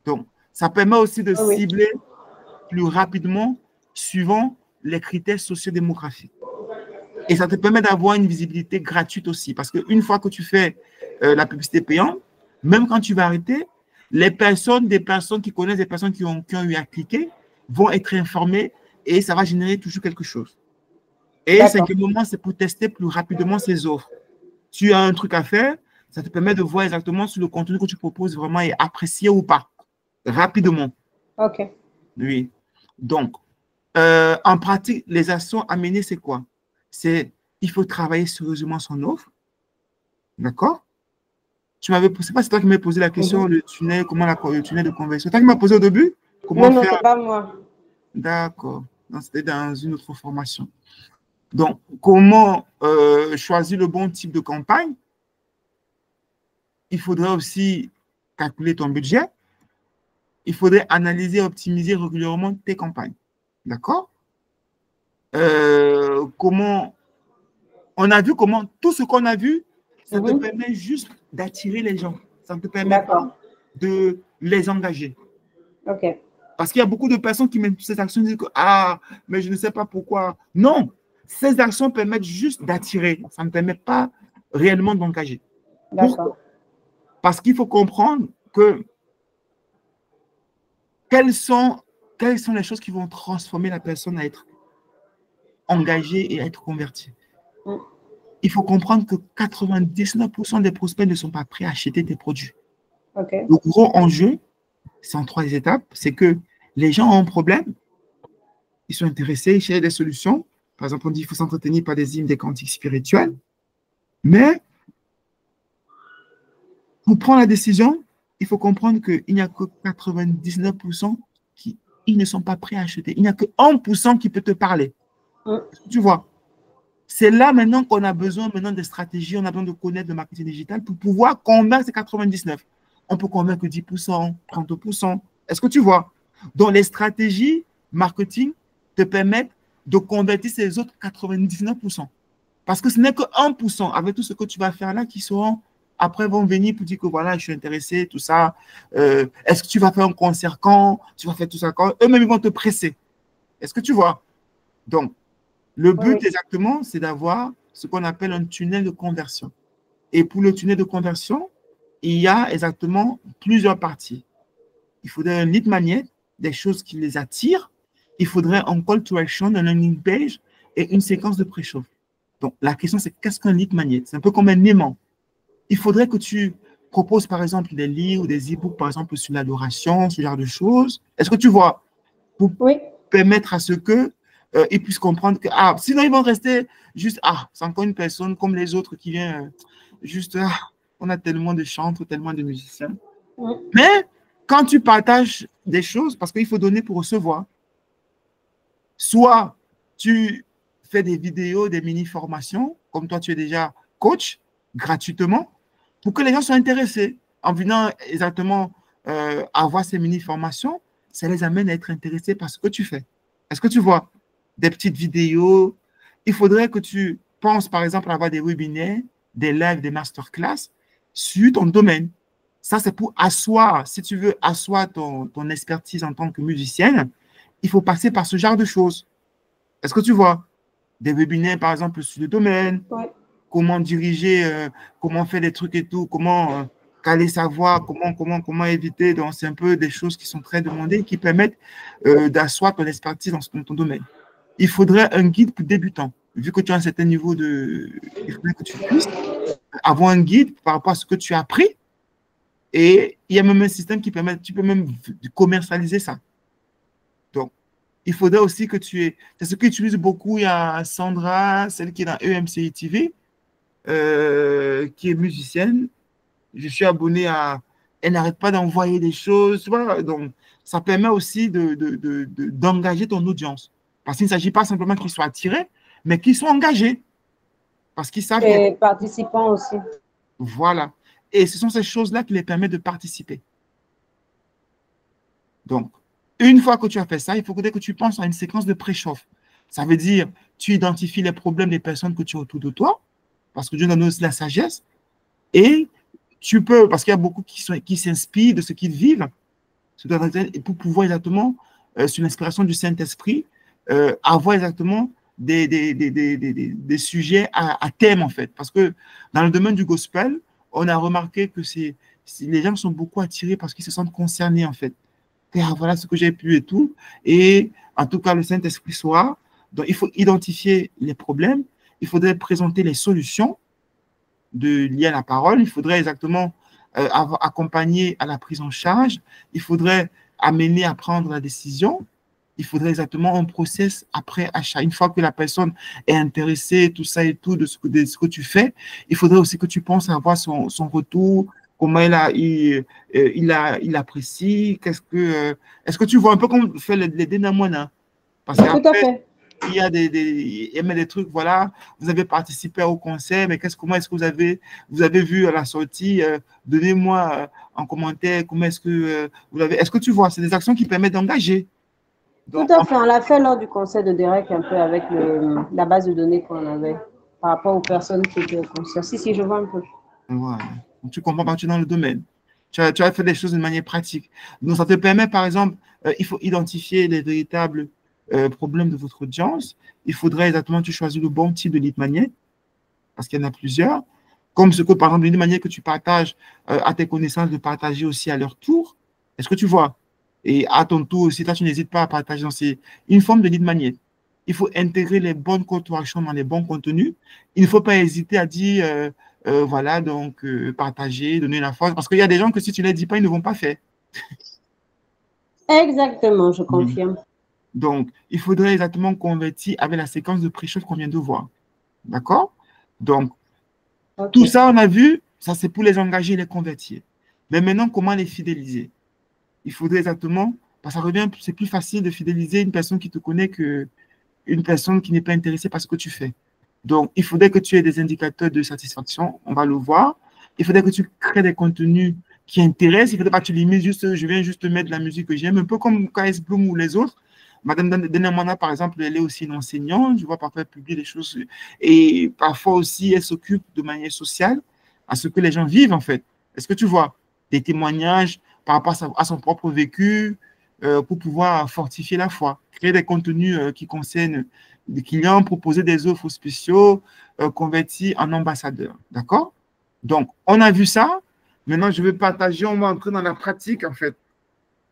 Donc, ça permet aussi de cibler plus rapidement suivant les critères sociodémographiques. Et ça te permet d'avoir une visibilité gratuite aussi. Parce qu'une fois que tu fais la publicité payante, même quand tu vas arrêter, des personnes qui connaissent des personnes qui ont eu à cliquer vont être informées et ça va générer toujours quelque chose. Et cinquièmement, c'est pour tester plus rapidement ces offres. Tu as un truc à faire, ça te permet de voir exactement si le contenu que tu proposes vraiment est apprécié ou pas. Rapidement. OK. Oui. Donc, en pratique, les actions à mener, c'est quoi? Il faut travailler sérieusement son offre. D'accord? C'est pas toi qui m'as posé la question, le tunnel, le tunnel de conversion. C'est toi qui m'as posé au début? Non, c'est pas moi. D'accord. C'était dans une autre formation. Donc, comment choisir le bon type de campagne? Il faudrait aussi calculer ton budget. Il faudrait analyser et optimiser régulièrement tes campagnes. D'accord? On a vu comment tout ce qu'on a vu, ça te permet juste d'attirer les gens. Ça ne te permet pas de les engager. OK. Parce qu'il y a beaucoup de personnes qui mettent ces actions et disent que, mais je ne sais pas pourquoi. Non, ces actions permettent juste d'attirer. Ça ne permet pas réellement d'engager. Pourquoi? Parce qu'il faut comprendre que quelles sont les choses qui vont transformer la personne à être engagée et à être convertie. Il faut comprendre que 99% des prospects ne sont pas prêts à acheter tes produits. Le gros enjeu, c'est en 3 étapes, c'est que les gens ont un problème, ils sont intéressés, ils cherchent des solutions. Par exemple, on dit qu'il faut s'entretenir par des hymnes, des cantiques spirituels. Mais pour prendre la décision, il faut comprendre qu'il n'y a que 99% qui ils ne sont pas prêts à acheter. Il n'y a que 1% qui peut te parler. Tu vois, c'est là maintenant qu'on a besoin maintenant de stratégies, on a besoin de connaître le marketing digital pour pouvoir convaincre ces 99. On peut convaincre 10%, 30%. Est-ce que tu vois? Donc, les stratégies marketing te permettent de convertir ces autres 99%. Parce que ce n'est que 1% avec tout ce que tu vas faire là qui seront, après, vont venir pour dire que voilà, je suis intéressé, tout ça. Est-ce que tu vas faire un concert quand? Tu vas faire tout ça quand? Eux-mêmes, ils vont te presser. Est-ce que tu vois? Donc, le but exactement, c'est d'avoir ce qu'on appelle un tunnel de conversion. Et pour le tunnel de conversion, il y a exactement plusieurs parties. Il faudrait un lead magnet, des choses qui les attirent. Il faudrait un call to action, un landing page et une séquence de préchauffe. Donc, la question, c'est qu'est-ce qu'un lead magnet? C'est un peu comme un aimant. Il faudrait que tu proposes, par exemple, des livres ou des e-books, par exemple, sur l'adoration, ce genre de choses. Est-ce que tu vois? Pour permettre à ce que ils puissent comprendre que, sinon, ils vont rester juste, c'est encore une personne comme les autres qui vient juste, on a tellement de chantres, tellement de musiciens. Mais quand tu partages des choses, parce qu'il faut donner pour recevoir, soit tu fais des vidéos, des mini-formations, comme toi, tu es déjà coach, gratuitement, pour que les gens soient intéressés. En venant exactement avoir ces mini-formations, ça les amène à être intéressés par ce que tu fais. Est-ce que tu vois? Des petites vidéos. Il faudrait que tu penses, par exemple, à avoir des webinaires, des lives, des masterclass sur ton domaine. Ça, c'est pour asseoir, si tu veux asseoir ton expertise en tant que musicienne, il faut passer par ce genre de choses. Est-ce que tu vois? Des webinaires, par exemple, sur le domaine, comment diriger, comment faire des trucs et tout, comment caler sa voix, comment éviter. Donc, c'est un peu des choses qui sont très demandées, qui permettent d'asseoir ton expertise dans ton domaine. Il faudrait un guide pour débutants. Vu que tu as un certain niveau de... Il faudrait que tu puisses avoir un guide par rapport à ce que tu as appris. Et il y a même un système qui permet, tu peux même commercialiser ça. Donc, il faudrait aussi que tu aies... C'est ce qu'utilise beaucoup. Il y a Sandra, celle qui est dans EMCI TV, qui est musicienne. Je suis abonné à... Elle n'arrête pas d'envoyer des choses. Tu vois? Donc, ça permet aussi d'engager ton audience. Parce qu'il ne s'agit pas simplement qu'ils soient attirés, mais qu'ils soient engagés. Parce qu'ils savent... Et participants aussi. Voilà. Et ce sont ces choses-là qui les permettent de participer. Donc, une fois que tu as fait ça, il faut que tu penses à une séquence de préchauffe. Ça veut dire, tu identifies les problèmes des personnes que tu as autour de toi, parce que Dieu donne aussi la sagesse, et tu peux, parce qu'il y a beaucoup qui s'inspirent de ce qu'ils vivent, et pour pouvoir exactement, sur l'inspiration du Saint-Esprit, avoir exactement des sujets à thème, en fait. Parce que dans le domaine du gospel, on a remarqué que les gens sont beaucoup attirés parce qu'ils se sentent concernés, en fait. Et voilà ce que j'ai pu et tout. Et en tout cas, le Saint-Esprit soit. Donc, il faut identifier les problèmes. Il faudrait présenter les solutions liées à la parole. Il faudrait exactement accompagner à la prise en charge. Il faudrait amener à prendre la décision. Il faudrait exactement un process après achat. Une fois que la personne est intéressée, tout ça et tout, de ce que tu fais, il faudrait aussi que tu penses à avoir son retour, comment il apprécie, est-ce que tu vois un peu comme fait les Dénamoina? Parce qu'après, il y a des trucs, voilà, vous avez participé au concert, mais comment est-ce que vous avez vu à la sortie, donnez-moi en commentaire, comment est-ce que vous l'avez, est-ce que tu vois, c'est des actions qui permettent d'engager. Tout à fait, on l'a fait lors du concert de Derek un peu avec la base de données qu'on avait par rapport aux personnes qui étaient au concert. Si, je vois un peu. Voilà. Donc, tu comprends pas, tu es dans le domaine. Tu as fait des choses de manière pratique. Donc, ça te permet, par exemple, il faut identifier les véritables problèmes de votre audience. Il faudrait exactement que tu choisis le bon type de lead magnet, parce qu'il y en a plusieurs. Comme ce que, par exemple, une manière que tu partages à tes connaissances, de partager aussi à leur tour. Est-ce que tu vois? Et à ton tour aussi, toi, tu n'hésites pas à partager. C'est une forme de lead magnet. Il faut intégrer les bonnes call to action dans les bons contenus. Il ne faut pas hésiter à dire, voilà, donc partager, donner la force. Parce qu'il y a des gens que si tu ne les dis pas, ils ne vont pas faire. Exactement, je confirme. Donc, il faudrait exactement convertir avec la séquence de pré-chauffe qu'on vient de voir. D'accord? Donc, tout OK. ça, on a vu, ça c'est pour les engager et les convertir. Mais maintenant, comment les fidéliser? Il faudrait exactement, parce que ça revient, c'est plus facile de fidéliser une personne qui te connaît que une personne qui n'est pas intéressée par ce que tu fais. Donc, il faudrait que tu aies des indicateurs de satisfaction, on va le voir. Il faudrait que tu crées des contenus qui intéressent. Il ne faudrait pas que tu limites juste, je viens juste mettre la musique que j'aime, un peu comme KS Bloom ou les autres. Madame Denamana, par exemple, elle est aussi une enseignante. Je vois parfois elle publie des choses. Et parfois aussi, elle s'occupe de manière sociale à ce que les gens vivent, en fait. Est-ce que tu vois des témoignages par rapport à son propre vécu pour pouvoir fortifier la foi, créer des contenus qui concernent des clients, proposer des offres spéciaux, convertis en ambassadeurs. D'accord? Donc, on a vu ça. Maintenant, je vais partager, on va entrer dans la pratique, en fait,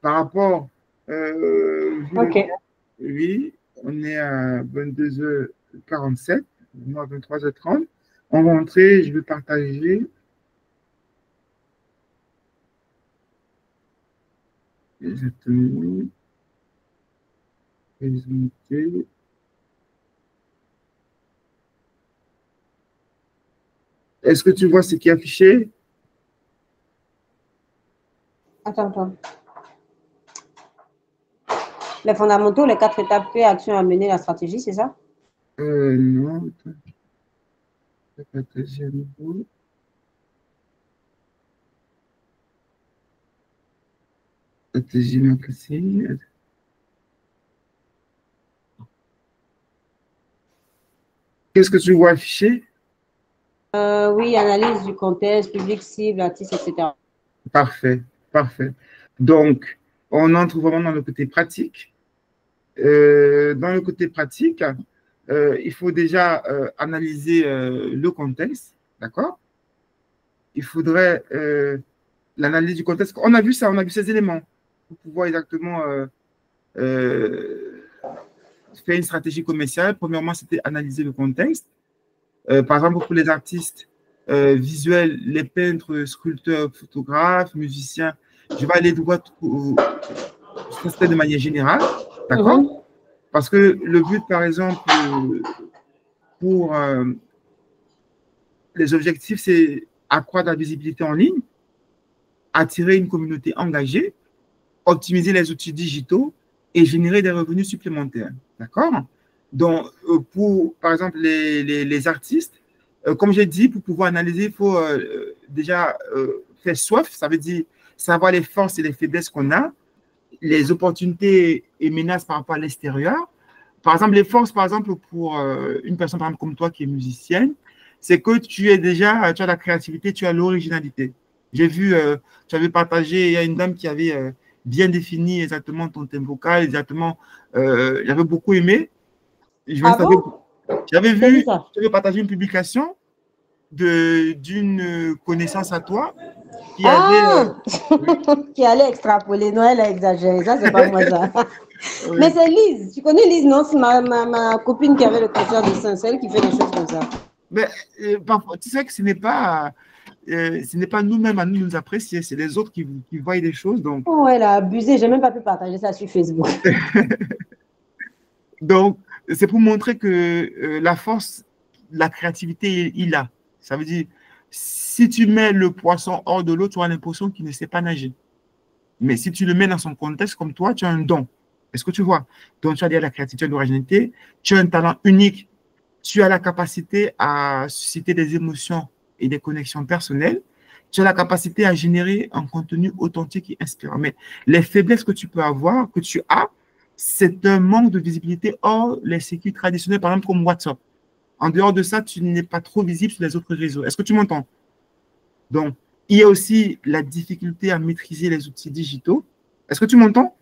par rapport. OK. Oui, on est à 22h47, moi 23h30. On va entrer, je vais partager. Exactement. Présenter. Est-ce que tu vois ce qui est affiché? Attends. Les fondamentaux, les 4 étapes, fait action à mener la stratégie, c'est ça? Non, attends, je vais partager à nouveau. Stratégie marketing. Qu'est-ce que tu vois affiché? Oui, analyse du contexte, public cible, artiste, etc. Parfait, parfait. Donc, on entre vraiment dans le côté pratique. Dans le côté pratique, il faut déjà analyser le contexte, d'accord? Il faudrait l'analyse du contexte. On a vu ça, on a vu ces éléments pour pouvoir exactement euh, faire une stratégie commerciale. Premièrement, c'était analyser le contexte. Par exemple, pour les artistes visuels, les peintres, sculpteurs, photographes, musiciens, je vais aller droit ça c'était de manière générale, d'accord? Mhm. Parce que le but, par exemple, pour les objectifs, c'est accroître la visibilité en ligne, attirer une communauté engagée, optimiser les outils digitaux et générer des revenus supplémentaires. D'accord? Donc, pour, par exemple, les artistes, comme j'ai dit, pour pouvoir analyser, il faut déjà faire soif, ça veut dire savoir les forces et les faiblesses qu'on a, les opportunités et menaces par rapport à l'extérieur. Par exemple, les forces, par exemple, pour une personne par exemple, comme toi qui est musicienne, c'est que tu es déjà, tu as la créativité, tu as l'originalité. J'ai vu, tu avais partagé, il y a une dame qui avait bien défini exactement ton thème vocal, exactement, j'avais beaucoup aimé. Ah bon? J'avais T'as vu vu, ça? tu avais partagé une publication d'une connaissance à toi qui avait, Ah! oui, Qui allait extrapoler. Non, elle a exagéré. Ça, c'est pas moi, ça. Mais oui. c'est Lise. Tu connais Lise, non? C'est ma copine qui avait le concert de Saint-Celle qui fait des choses comme ça. Mais parfois, tu sais que ce n'est pas nous-mêmes à nous apprécier, c'est les autres qui voient des choses. Donc, Oh, elle a abusé. J'ai même pas pu partager ça sur Facebook. donc c'est pour montrer que la force, la créativité, il a. Ça veut dire, si tu mets le poisson hors de l'eau, tu as l'impression qu'il ne sait pas nager. Mais si tu le mets dans son contexte comme toi, tu as un don. Est-ce que tu vois? Donc, tu as de la créativité, de l'originalité, tu as un talent unique, tu as la capacité à susciter des émotions et des connexions personnelles, tu as la capacité à générer un contenu authentique et inspirant. Mais les faiblesses que tu peux avoir, que tu as, c'est un manque de visibilité hors les circuits traditionnels, par exemple comme WhatsApp. En dehors de ça, tu n'es pas trop visible sur les autres réseaux. Est-ce que tu m'entends? Donc, il y a aussi la difficulté à maîtriser les outils digitaux. Est-ce que tu m'entends?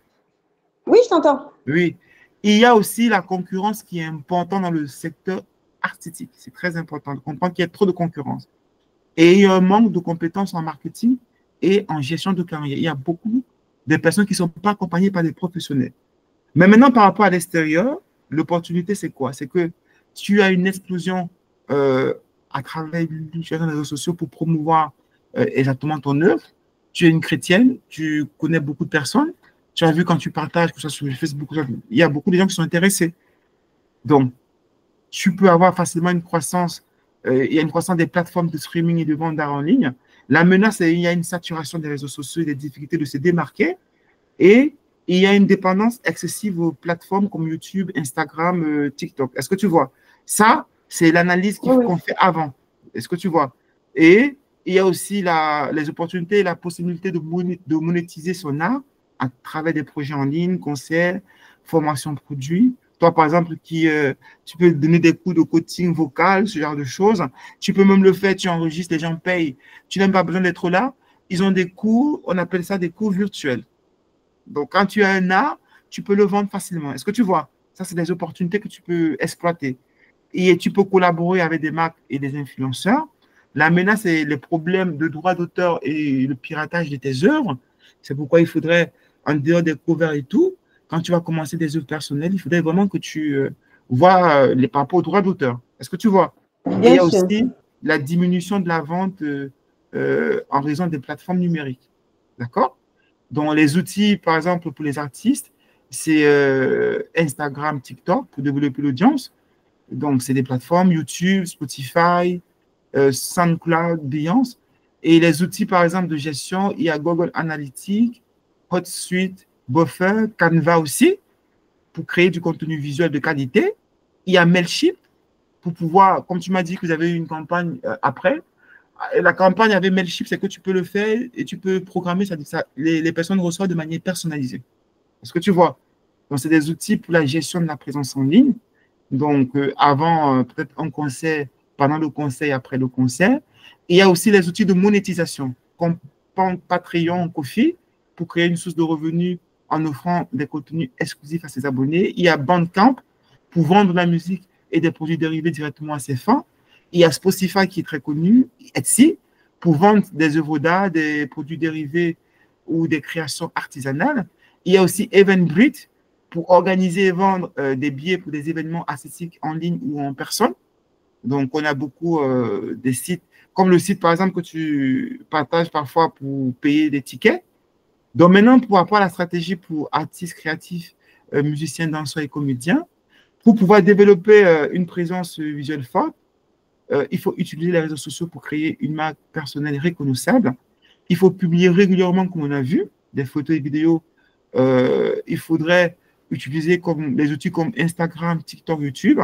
Oui, je t'entends. Oui. Il y a aussi la concurrence qui est importante dans le secteur artistique. C'est très important de comprendre qu'il y a trop de concurrence. Et il y a un manque de compétences en marketing et en gestion de carrière. Il y a beaucoup de personnes qui ne sont pas accompagnées par des professionnels. Mais maintenant, par rapport à l'extérieur, l'opportunité, c'est quoi? C'est que tu as une explosion euh, à travers les réseaux sociaux pour promouvoir exactement ton œuvre. Tu es une chrétienne, tu connais beaucoup de personnes, Tu as vu quand tu partages, que ce soit sur Facebook, il y a beaucoup de gens qui sont intéressés. Donc, tu peux avoir facilement une croissance. Il y a une croissance des plateformes de streaming et de vente d'art en ligne. La menace, c'est qu'il y a une saturation des réseaux sociaux et des difficultés de se démarquer. Et il y a une dépendance excessive aux plateformes comme YouTube, Instagram, TikTok. Est-ce que tu vois? Ça, c'est l'analyse qu'on fait avant. Est-ce que tu vois? Et il y a aussi les opportunités et la possibilité de monétiser son art à travers des projets en ligne, concerts, formations produits. Toi, par exemple, tu peux donner des cours de coaching vocal, ce genre de choses. Tu peux même le faire, tu enregistres, les gens payent. Tu n'as pas besoin d'être là. Ils ont des cours, on appelle ça des cours virtuels. Donc, quand tu as un art, tu peux le vendre facilement. Est-ce que tu vois? Ça, c'est des opportunités que tu peux exploiter. Et tu peux collaborer avec des marques et des influenceurs. La menace, c'est les problèmes de droits d'auteur et le piratage de tes œuvres. C'est pourquoi il faudrait, en dehors des covers et tout, quand tu vas commencer des œuvres personnelles, il faudrait vraiment que tu vois les par rapport aux droits d'auteur. Est-ce que tu vois? Et il y a aussi la diminution de la vente en raison des plateformes numériques. D'accord? Donc, les outils, par exemple, pour les artistes, c'est Instagram, TikTok pour développer l'audience. Donc, c'est des plateformes YouTube, Spotify, SoundCloud, Beyoncé. Et les outils, par exemple, de gestion, il y a Google Analytics, HotSuite, Buffer, Canva aussi, pour créer du contenu visuel de qualité. Il y a Mailchimp pour pouvoir, comme tu m'as dit que vous avez eu une campagne après, la campagne avec Mailchimp, c'est que tu peux le faire et tu peux programmer, ça, les personnes reçoivent de manière personnalisée. Est-ce que tu vois? Donc, c'est des outils pour la gestion de la présence en ligne. Donc, avant, peut-être un concert, pendant le concert et après le concert. Et il y a aussi les outils de monétisation, comme Patreon, Ko-fi, pour créer une source de revenus en offrant des contenus exclusifs à ses abonnés. Il y a Bandcamp pour vendre de la musique et des produits dérivés directement à ses fins. Il y a Spotify qui est très connu, Etsy, pour vendre des œuvres d'art, des produits dérivés ou des créations artisanales. Il y a aussi Eventbrite pour organiser et vendre des billets pour des événements artistiques en ligne ou en personne. Donc, on a beaucoup des sites, comme le site, par exemple, que tu partages parfois pour payer des tickets. Donc, maintenant, pour avoir la stratégie pour artistes créatifs, musiciens, danseurs et comédiens, pour pouvoir développer une présence visuelle forte, il faut utiliser les réseaux sociaux pour créer une marque personnelle reconnaissable. Il faut publier régulièrement, comme on a vu, des photos et vidéos. Il faudrait utiliser des outils comme Instagram, TikTok, YouTube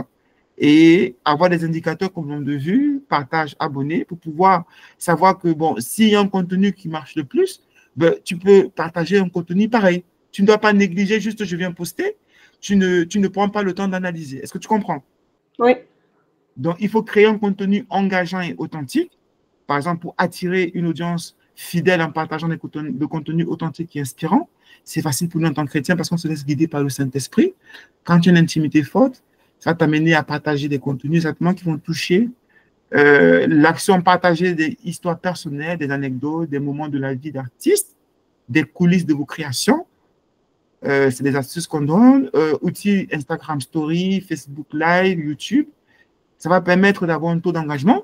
et avoir des indicateurs comme nombre de vues, partage, abonnés pour pouvoir savoir que, bon, s'il y a un contenu qui marche le plus, ben, tu peux partager un contenu pareil. Tu ne dois pas négliger juste je viens poster. Tu ne prends pas le temps d'analyser. Est-ce que tu comprends? Oui. Donc, il faut créer un contenu engageant et authentique. Par exemple, pour attirer une audience fidèle en partageant des contenus authentiques et inspirants. C'est facile pour nous en tant que chrétiens parce qu'on se laisse guider par le Saint-Esprit. Quand tu as une intimité forte, ça va t'amener à partager des contenus exactement qui vont toucher l'action partagée des histoires personnelles, des anecdotes, des moments de la vie d'artistes, des coulisses de vos créations. C'est des astuces qu'on donne. Outils Instagram Story, Facebook Live, YouTube. Ça va permettre d'avoir un taux d'engagement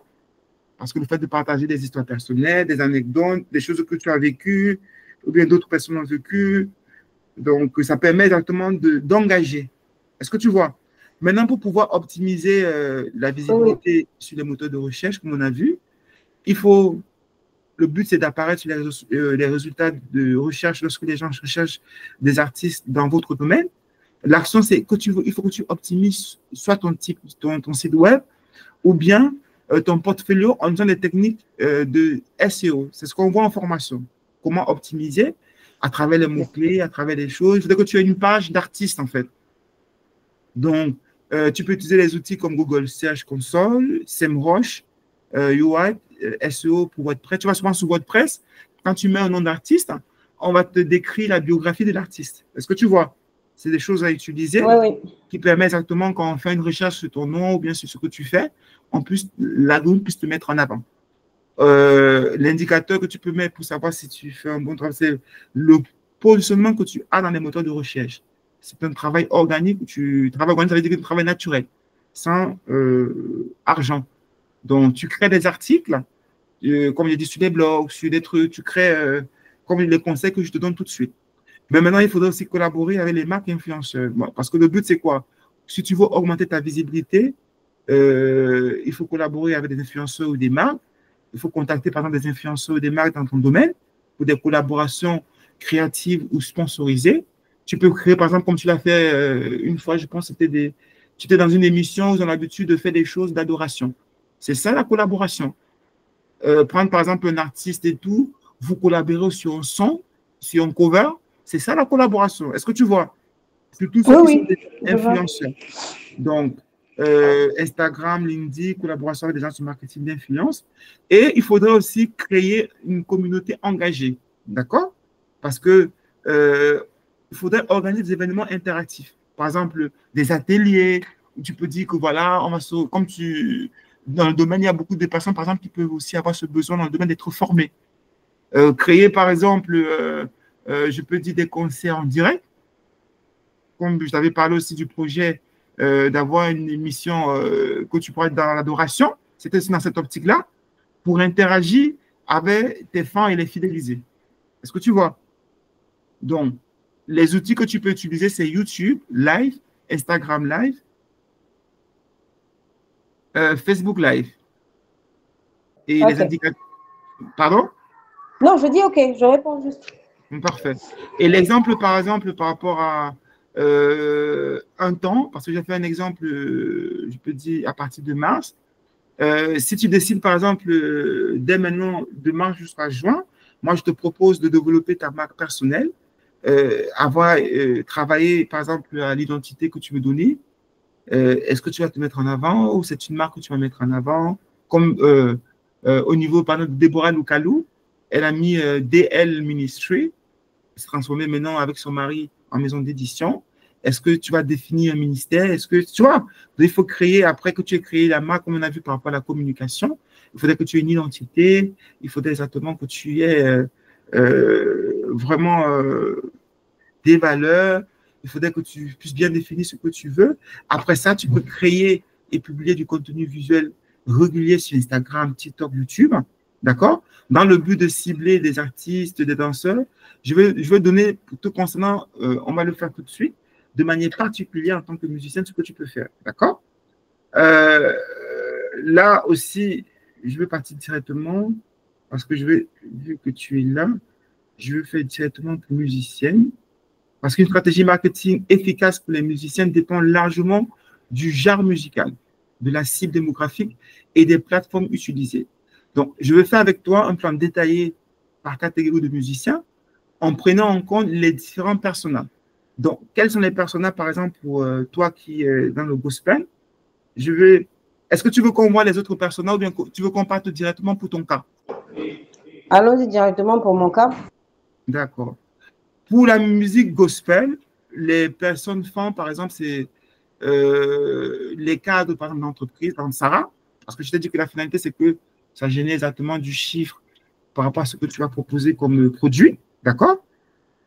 parce que le fait de partager des histoires personnelles, des anecdotes, des choses que tu as vécues ou bien d'autres personnes ont vécues, donc ça permet exactement d'engager. Est-ce que tu vois? Maintenant, pour pouvoir optimiser la visibilité sur les moteurs de recherche, comme on a vu, le but, c'est d'apparaître sur les résultats de recherche lorsque les gens recherchent des artistes dans votre domaine. L'action, c'est il faut que tu optimises soit ton site web ou bien ton portfolio en utilisant des techniques de SEO. C'est ce qu'on voit en formation. Comment optimiser à travers les mots-clés, à travers les choses. Il faudrait que tu aies une page d'artiste, en fait. Donc, tu peux utiliser les outils comme Google Search Console, SEMrush, UI, SEO pour WordPress. Tu vas souvent sur WordPress, quand tu mets un nom d'artiste, on va te décrire la biographie de l'artiste. Est-ce que tu vois? C'est des choses à utiliser qui permettent exactement, quand on fait une recherche sur ton nom ou bien sur ce que tu fais, l'algorithme puisse te mettre en avant. L'indicateur que tu peux mettre pour savoir si tu fais un bon travail, c'est le positionnement que tu as dans les moteurs de recherche. C'est un travail organique, travail organique, ça veut dire un travail naturel, sans argent. Donc, tu crées des articles, comme j'ai dit, sur des blogs, sur des trucs, tu crées comme les conseils que je te donne tout de suite. Mais maintenant, il faudrait aussi collaborer avec les marques influenceurs. Bon, parce que le but, c'est quoi? Si tu veux augmenter ta visibilité, il faut collaborer avec des influenceurs ou des marques. Il faut contacter, par exemple, des influenceurs ou des marques dans ton domaine pour des collaborations créatives ou sponsorisées. Tu peux créer, par exemple, comme tu l'as fait une fois, je pense, tu étais dans une émission où ils ont l'habitude de faire des choses d'adoration. C'est ça la collaboration. Prendre, par exemple, un artiste et tout, vous collaborez sur un son, sur un cover, c'est ça la collaboration. Est-ce que tu vois? C'est tous ceux qui sont des influenceurs. Donc, Instagram, LinkedIn, collaboration avec des gens sur marketing d'influence. Et il faudrait aussi créer une communauté engagée. D'accord? Parce que il faudrait organiser des événements interactifs. Par exemple, des ateliers où tu peux dire que voilà, dans le domaine, il y a beaucoup de personnes, par exemple, qui peuvent aussi avoir ce besoin dans le domaine d'être formées. Créer, par exemple, je peux dire des concerts en direct. Comme je t'avais parlé aussi du projet d'avoir une émission que tu pourrais être dans l'adoration, c'était dans cette optique-là, pour interagir avec tes fans et les fidéliser. Est-ce que tu vois? Donc, les outils que tu peux utiliser, c'est YouTube Live, Instagram Live, Facebook Live. Et les indicateurs. Pardon? Non, je dis OK, je réponds juste. Parfait. Et l'exemple, par exemple, par rapport à un temps, parce que j'ai fait un exemple, je peux dire à partir de mars, si tu décides, par exemple, dès maintenant, de mars jusqu'à juin, moi, je te propose de développer ta marque personnelle, travailler, par exemple, à l'identité que tu veux donner. Est-ce que tu vas te mettre en avant ou c'est une marque que tu vas mettre en avant? Comme au niveau, par exemple, de Déborah Loukalou, elle a mis DL Ministry, se transformer maintenant avec son mari en maison d'édition. Est-ce que tu vas définir un ministère? Est-ce que tu vois, il faut créer, après que tu aies créé la marque, comme on a vu par rapport à la communication, il faudrait que tu aies une identité, il faudrait exactement que tu aies vraiment des valeurs, il faudrait que tu puisses bien définir ce que tu veux. Après ça, tu peux créer et publier du contenu visuel régulier sur Instagram, TikTok, YouTube, d'accord? Dans le but de cibler des artistes, des danseurs. Je vais donner, tout concernant, on va le faire tout de suite, de manière particulière en tant que musicienne, ce que tu peux faire, d'accord? Là aussi, je vais partir directement, parce que vu que tu es là, je vais faire directement pour musicienne, parce qu'une stratégie marketing efficace pour les musiciens dépend largement du genre musical, de la cible démographique et des plateformes utilisées. Donc, je vais faire avec toi un plan détaillé par catégorie de musiciens en prenant en compte les différents personas. Donc, quels sont les personas, par exemple, pour toi qui es dans le gospel? Est-ce que tu veux qu'on voit les autres personas ou bien tu veux qu'on parte directement pour ton cas? Allons-y directement pour mon cas. D'accord. Pour la musique gospel, les personnes font, par exemple, c'est les cadres, par exemple, d'entreprise, dans Sarah, parce que je t'ai dit que la finalité, c'est que ça génère exactement du chiffre par rapport à ce que tu vas proposer comme produit, d'accord?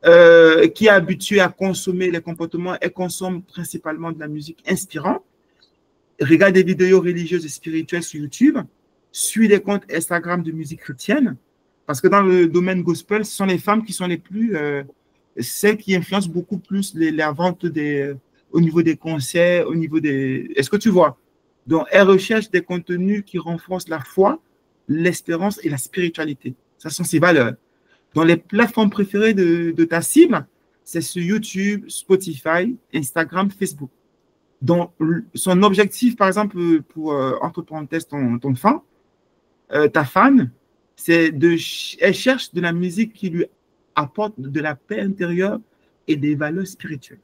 Qui est habitué à consommer les comportements et consomme principalement de la musique inspirante, regarde des vidéos religieuses et spirituelles sur YouTube, suit des comptes Instagram de musique chrétienne, parce que dans le domaine gospel, ce sont les femmes qui sont les plus, celles qui influencent beaucoup plus la vente au niveau des concerts, au niveau des... Est-ce que tu vois? Donc, elles recherchent des contenus qui renforcent la foi, l'espérance et la spiritualité. Ça sont ses valeurs. Donc, les plateformes préférées de ta cible, c'est sur YouTube, Spotify, Instagram, Facebook. Donc, son objectif, par exemple, pour, entre parenthèses, ton fan, ta fan, elle cherche de la musique qui lui apporte de la paix intérieure et des valeurs spirituelles.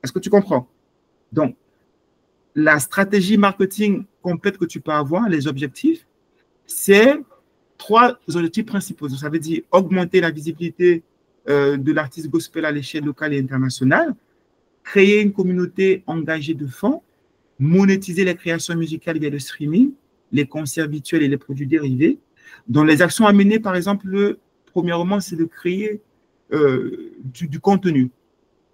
Est-ce que tu comprends? Donc, la stratégie marketing complète que tu peux avoir, les objectifs, c'est 3 objectifs principaux. Ça veut dire augmenter la visibilité de l'artiste gospel à l'échelle locale et internationale, créer une communauté engagée de fond, monétiser les créations musicales via le streaming, les concerts virtuels et les produits dérivés. Donc, les actions à mener, par exemple, premièrement, c'est de créer du contenu.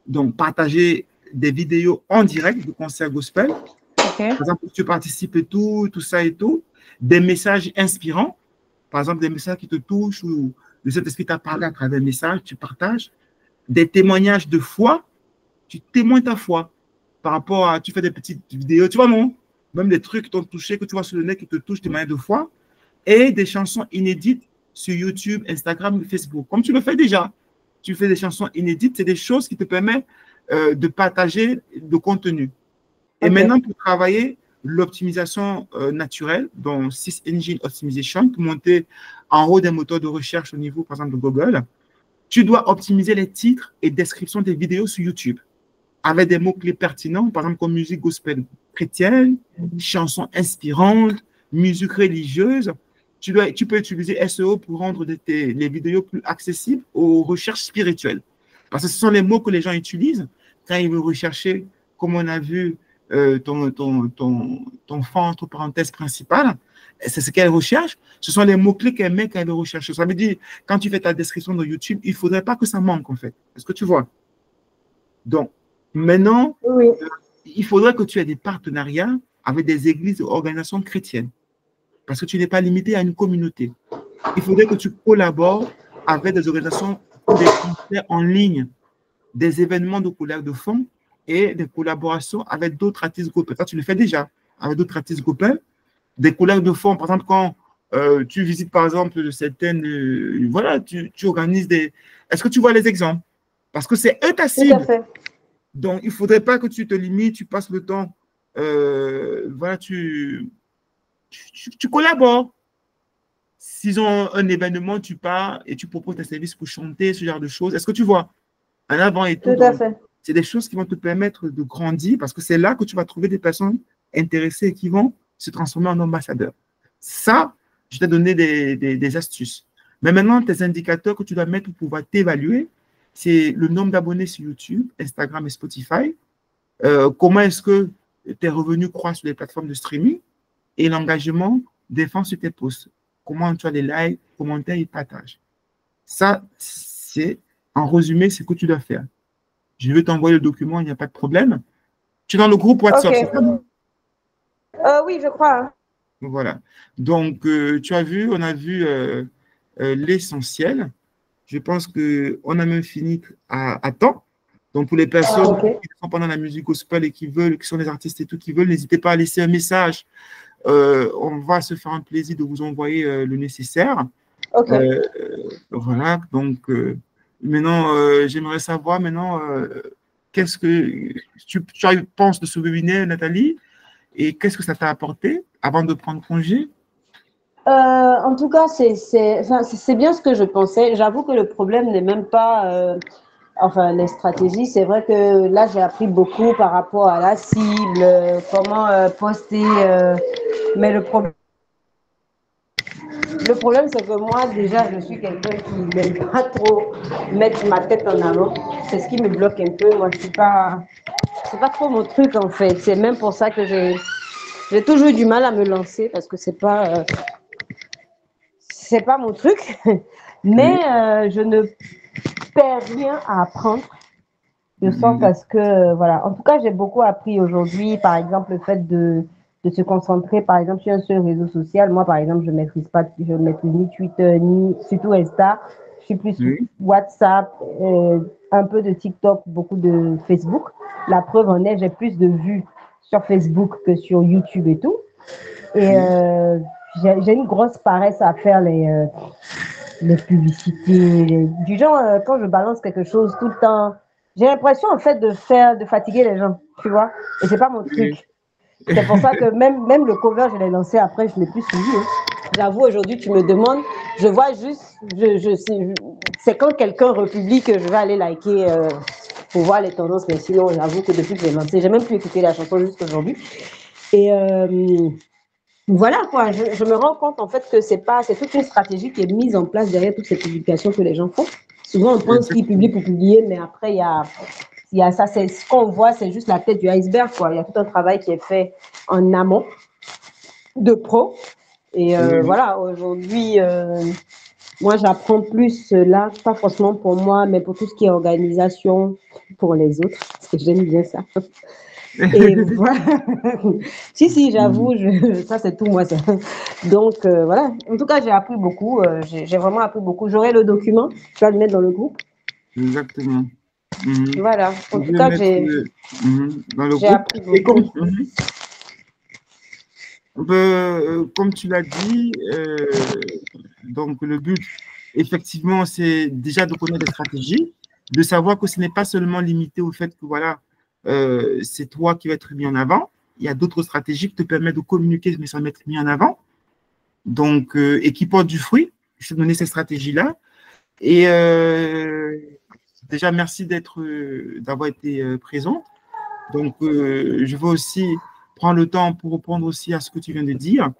Donc, partager des vidéos en direct de concerts gospel. Okay. Par exemple, tu participes et tout ça et tout. Des messages inspirants. Par exemple, des messages qui te touchent ou le Saint-Esprit t'a parlé à travers un message, tu partages. des témoignages de foi, tu témoignes ta foi par rapport à, tu fais des petites vidéos, tu vois, non? Même des trucs qui t'ont touché, que tu vois sur le net qui te touchent, témoignages de foi, et des chansons inédites sur YouTube, Instagram, Facebook, comme tu le fais déjà. Tu fais des chansons inédites, c'est des choses qui te permettent de partager de contenu. Et maintenant, pour travailler l'optimisation naturelle, donc Sys Engine Optimization, pour monter en haut des moteurs de recherche au niveau, par exemple, de Google, tu dois optimiser les titres et descriptions des vidéos sur YouTube avec des mots-clés pertinents, par exemple, comme musique gospel chrétienne, chansons inspirantes, musique religieuse. Tu peux utiliser SEO pour rendre les vidéos plus accessibles aux recherches spirituelles. Parce que ce sont les mots que les gens utilisent quand ils veulent rechercher, comme on a vu, ton fond entre parenthèses principal. C'est ce qu'elle recherche. Ce sont les mots-clés qu'elle met quand elle veut rechercher. Ça veut dire, quand tu fais ta description de YouTube, il ne faudrait pas que ça manque, en fait. Est-ce que tu vois? Donc, maintenant, Oui. Il faudrait que tu aies des partenariats avec des églises ou organisations chrétiennes. Parce que tu n'es pas limité à une communauté. Il faudrait que tu collabores avec des organisations, des concerts en ligne, des événements de collecte de fonds et des collaborations avec d'autres artistes gospel. Ça, tu le fais déjà avec d'autres artistes gospel. Des collectes de fonds, par exemple, quand tu visites, par exemple, certaines... voilà, tu organises des... Est-ce que tu vois les exemples? Parce que c'est eux ta cible. Tout à fait. Donc, il ne faudrait pas que tu te limites, tu passes le temps... voilà, tu collabores. S'ils ont un événement, tu pars et tu proposes tes services pour chanter, ce genre de choses. Est-ce que tu vois? En avant et tout. Tout à fait. C'est des choses qui vont te permettre de grandir parce que c'est là que tu vas trouver des personnes intéressées et qui vont se transformer en ambassadeurs. Ça, je t'ai donné des astuces. Mais maintenant, tes indicateurs que tu dois mettre pour pouvoir t'évaluer, c'est le nombre d'abonnés sur YouTube, Instagram et Spotify. Comment est-ce que tes revenus croissent sur les plateformes de streaming et l'engagement des fans sur tes posts. Comment tu as les likes, commentaires et partages. Ça, c'est en résumé ce que tu dois faire. Je vais t'envoyer le document, il n'y a pas de problème. Tu es dans le groupe WhatsApp, c'est ça? Oui, je crois. Hein. Voilà. Donc, tu as vu, on a vu l'essentiel. Je pense qu'on a même fini à temps. Donc, pour les personnes qui sont pendant la musique gospel et qui sont des artistes et tout, qui veulent, n'hésitez pas à laisser un message. On va se faire un plaisir de vous envoyer le nécessaire. Voilà. Donc, maintenant, j'aimerais savoir maintenant qu'est-ce que tu penses de ce webinaire, Nathalie, et qu'est-ce que ça t'a apporté avant de prendre congé? En tout cas, c'est bien ce que je pensais. J'avoue que le problème n'est même pas les stratégies. C'est vrai que là, j'ai appris beaucoup par rapport à la cible, comment poster. Mais le problème, c'est que moi, déjà, je suis quelqu'un qui n'aime pas trop mettre ma tête en avant. C'est ce qui me bloque un peu. Moi, c'est pas trop mon truc, en fait. C'est même pour ça que j'ai toujours eu du mal à me lancer parce que c'est pas mon truc. Mais je ne perds rien à apprendre. Je sens parce que, voilà. En tout cas, j'ai beaucoup appris aujourd'hui. Par exemple, le fait de se concentrer, par exemple, sur un seul réseau social. Moi, par exemple, je ne maîtrise ni Twitter, ni surtout Insta. Je suis plus sur WhatsApp, un peu de TikTok, beaucoup de Facebook. La preuve en est, j'ai plus de vues sur Facebook que sur YouTube et tout. Et j'ai une grosse paresse à faire les publicités. Du genre, quand je balance quelque chose tout le temps, j'ai l'impression en fait de fatiguer les gens, tu vois. Et c'est pas mon truc. C'est pour ça que même le cover, je l'ai lancé après, je l'ai plus suivi. Hein. J'avoue, aujourd'hui, tu me demandes, je vois juste, c'est quand quelqu'un republie que je vais aller liker pour voir les tendances. Mais sinon, j'avoue que depuis que je l'ai lancé, j'ai même plus écouté la chanson jusqu'à aujourd'hui. Et voilà quoi, je me rends compte en fait que c'est toute une stratégie qui est mise en place derrière toutes ces publications que les gens font. Souvent, on pense qu'ils publient pour publier, mais après, il y a ça, c'est ce qu'on voit, c'est juste la tête du iceberg, quoi. Il y a tout un travail qui est fait en amont de pro. Et voilà, aujourd'hui, moi, j'apprends plus là, pas forcément pour moi, mais pour tout ce qui est organisation pour les autres, parce que j'aime bien ça. Et voilà. si, j'avoue, ça c'est tout moi. Ça. Donc voilà. En tout cas, j'ai appris beaucoup. J'ai vraiment appris beaucoup. J'aurai le document, je vais le mettre dans le groupe. exactement. Mhm. Voilà. En Je tout vais cas, mettre dans le j'ai groupe. appris Et comme, beaucoup. comme tu l'as dit, donc le but, effectivement, c'est déjà de connaître des stratégies, de savoir que ce n'est pas seulement limité au fait que voilà, c'est toi qui vas être mis en avant. Il y a d'autres stratégies qui te permettent de communiquer, mais sans être mis en avant. Donc, et qui portent du fruit. Je t'ai donné ces stratégies-là. Et déjà, merci d'avoir été présent. Donc, je veux aussi prendre le temps pour répondre aussi à ce que tu viens de dire,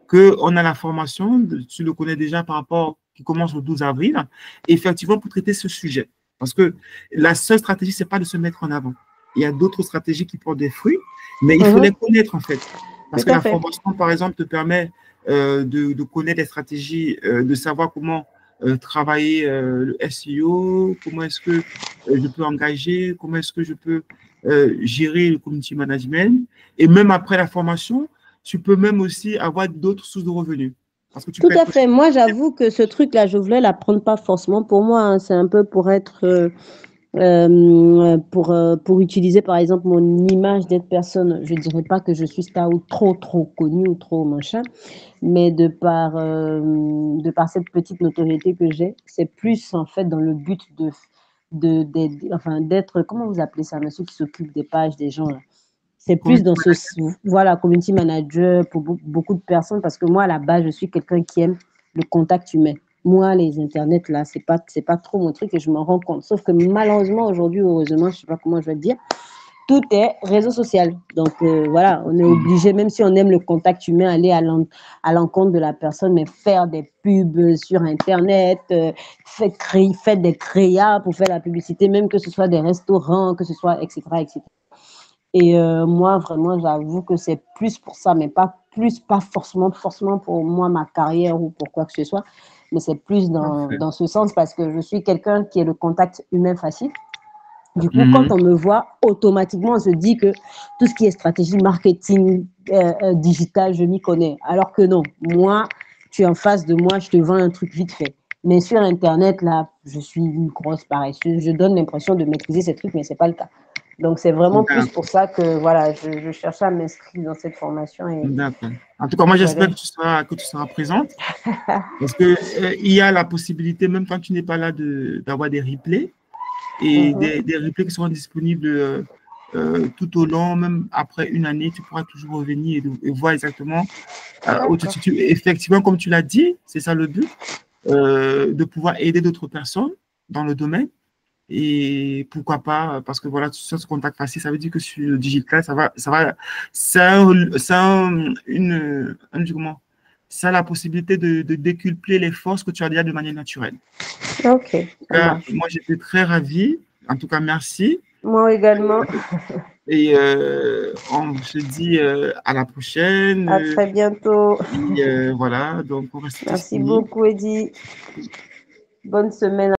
qu'on a la formation, tu le connais déjà par rapport, qui commence le 12 avril, effectivement pour traiter ce sujet. Parce que la seule stratégie, c'est pas de se mettre en avant. Il y a d'autres stratégies qui portent des fruits, mais il faut les connaître en fait. Parce Tout que à la fait. formation, par exemple, te permet de connaître les stratégies, de savoir comment travailler le SEO, comment est-ce que je peux engager, comment est-ce que je peux gérer le community management. Et même après la formation, tu peux même aussi avoir d'autres sources de revenus. Parce que tu Tout peux à être... fait. Moi, j'avoue que ce truc-là, je voulais l'apprendre pas forcément pour moi, hein. C'est un peu pour être, pour utiliser, par exemple, mon image d'être personne. Je dirais pas que je suis star ou trop connue ou trop machin, mais de par cette petite notoriété que j'ai, c'est plus en fait dans le but enfin, d'être, comment vous appelez ça, monsieur qui s'occupe des pages des gens là. C'est plus dans ce, voilà, community manager pour beaucoup de personnes, parce que moi, à la base, je suis quelqu'un qui aime le contact humain. Moi, les internets, là, c'est pas trop mon truc et je m'en rends compte. Sauf que malheureusement, aujourd'hui, heureusement, je sais pas comment je vais le dire, tout est réseau social. Donc, voilà, on est obligé, même si on aime le contact humain, aller à l'encontre de la personne, mais faire des pubs sur Internet, faire des créas pour faire la publicité, même que ce soit des restaurants, que ce soit, etc., etc. Et moi, vraiment, j'avoue que c'est plus pour ça, mais pas forcément pour moi, ma carrière ou pour quoi que ce soit, mais c'est plus Parfait. dans ce sens parce que je suis quelqu'un qui est le contact humain facile. Du coup, quand Mhm. on me voit, automatiquement, on se dit que tout ce qui est stratégie, marketing, digital, je m'y connais. Alors que non, moi, tu es en face de moi, je te vends un truc vite fait. Mais sur Internet, là, je suis une grosse paresseuse. Je donne l'impression de maîtriser ces trucs, mais ce n'est pas le cas. Donc, c'est vraiment plus pour ça que voilà, je cherchais à m'inscrire dans cette formation et D'accord. En tout cas, moi, voilà. j'espère que tu seras présente parce que, il y a la possibilité, même quand tu n'es pas là, d'avoir des replays et des replays qui seront disponibles tout au long, même après une année, tu pourras toujours revenir et voir exactement où tu te D'accord. situes. Effectivement, comme tu l'as dit, c'est ça le but, de pouvoir aider d'autres personnes dans le domaine. Et pourquoi pas, parce que voilà, sur ce contact facile, ça veut dire que sur le digital, comment, ça a la possibilité de décupler les forces que tu as déjà de manière naturelle. Ok, En tout ça cas, marche. moi, j'étais très ravi. En tout cas, merci. Moi également. Et on se dit à la prochaine. À très bientôt. Voilà, donc on reste Merci disponible. beaucoup, Eddy. Bonne semaine.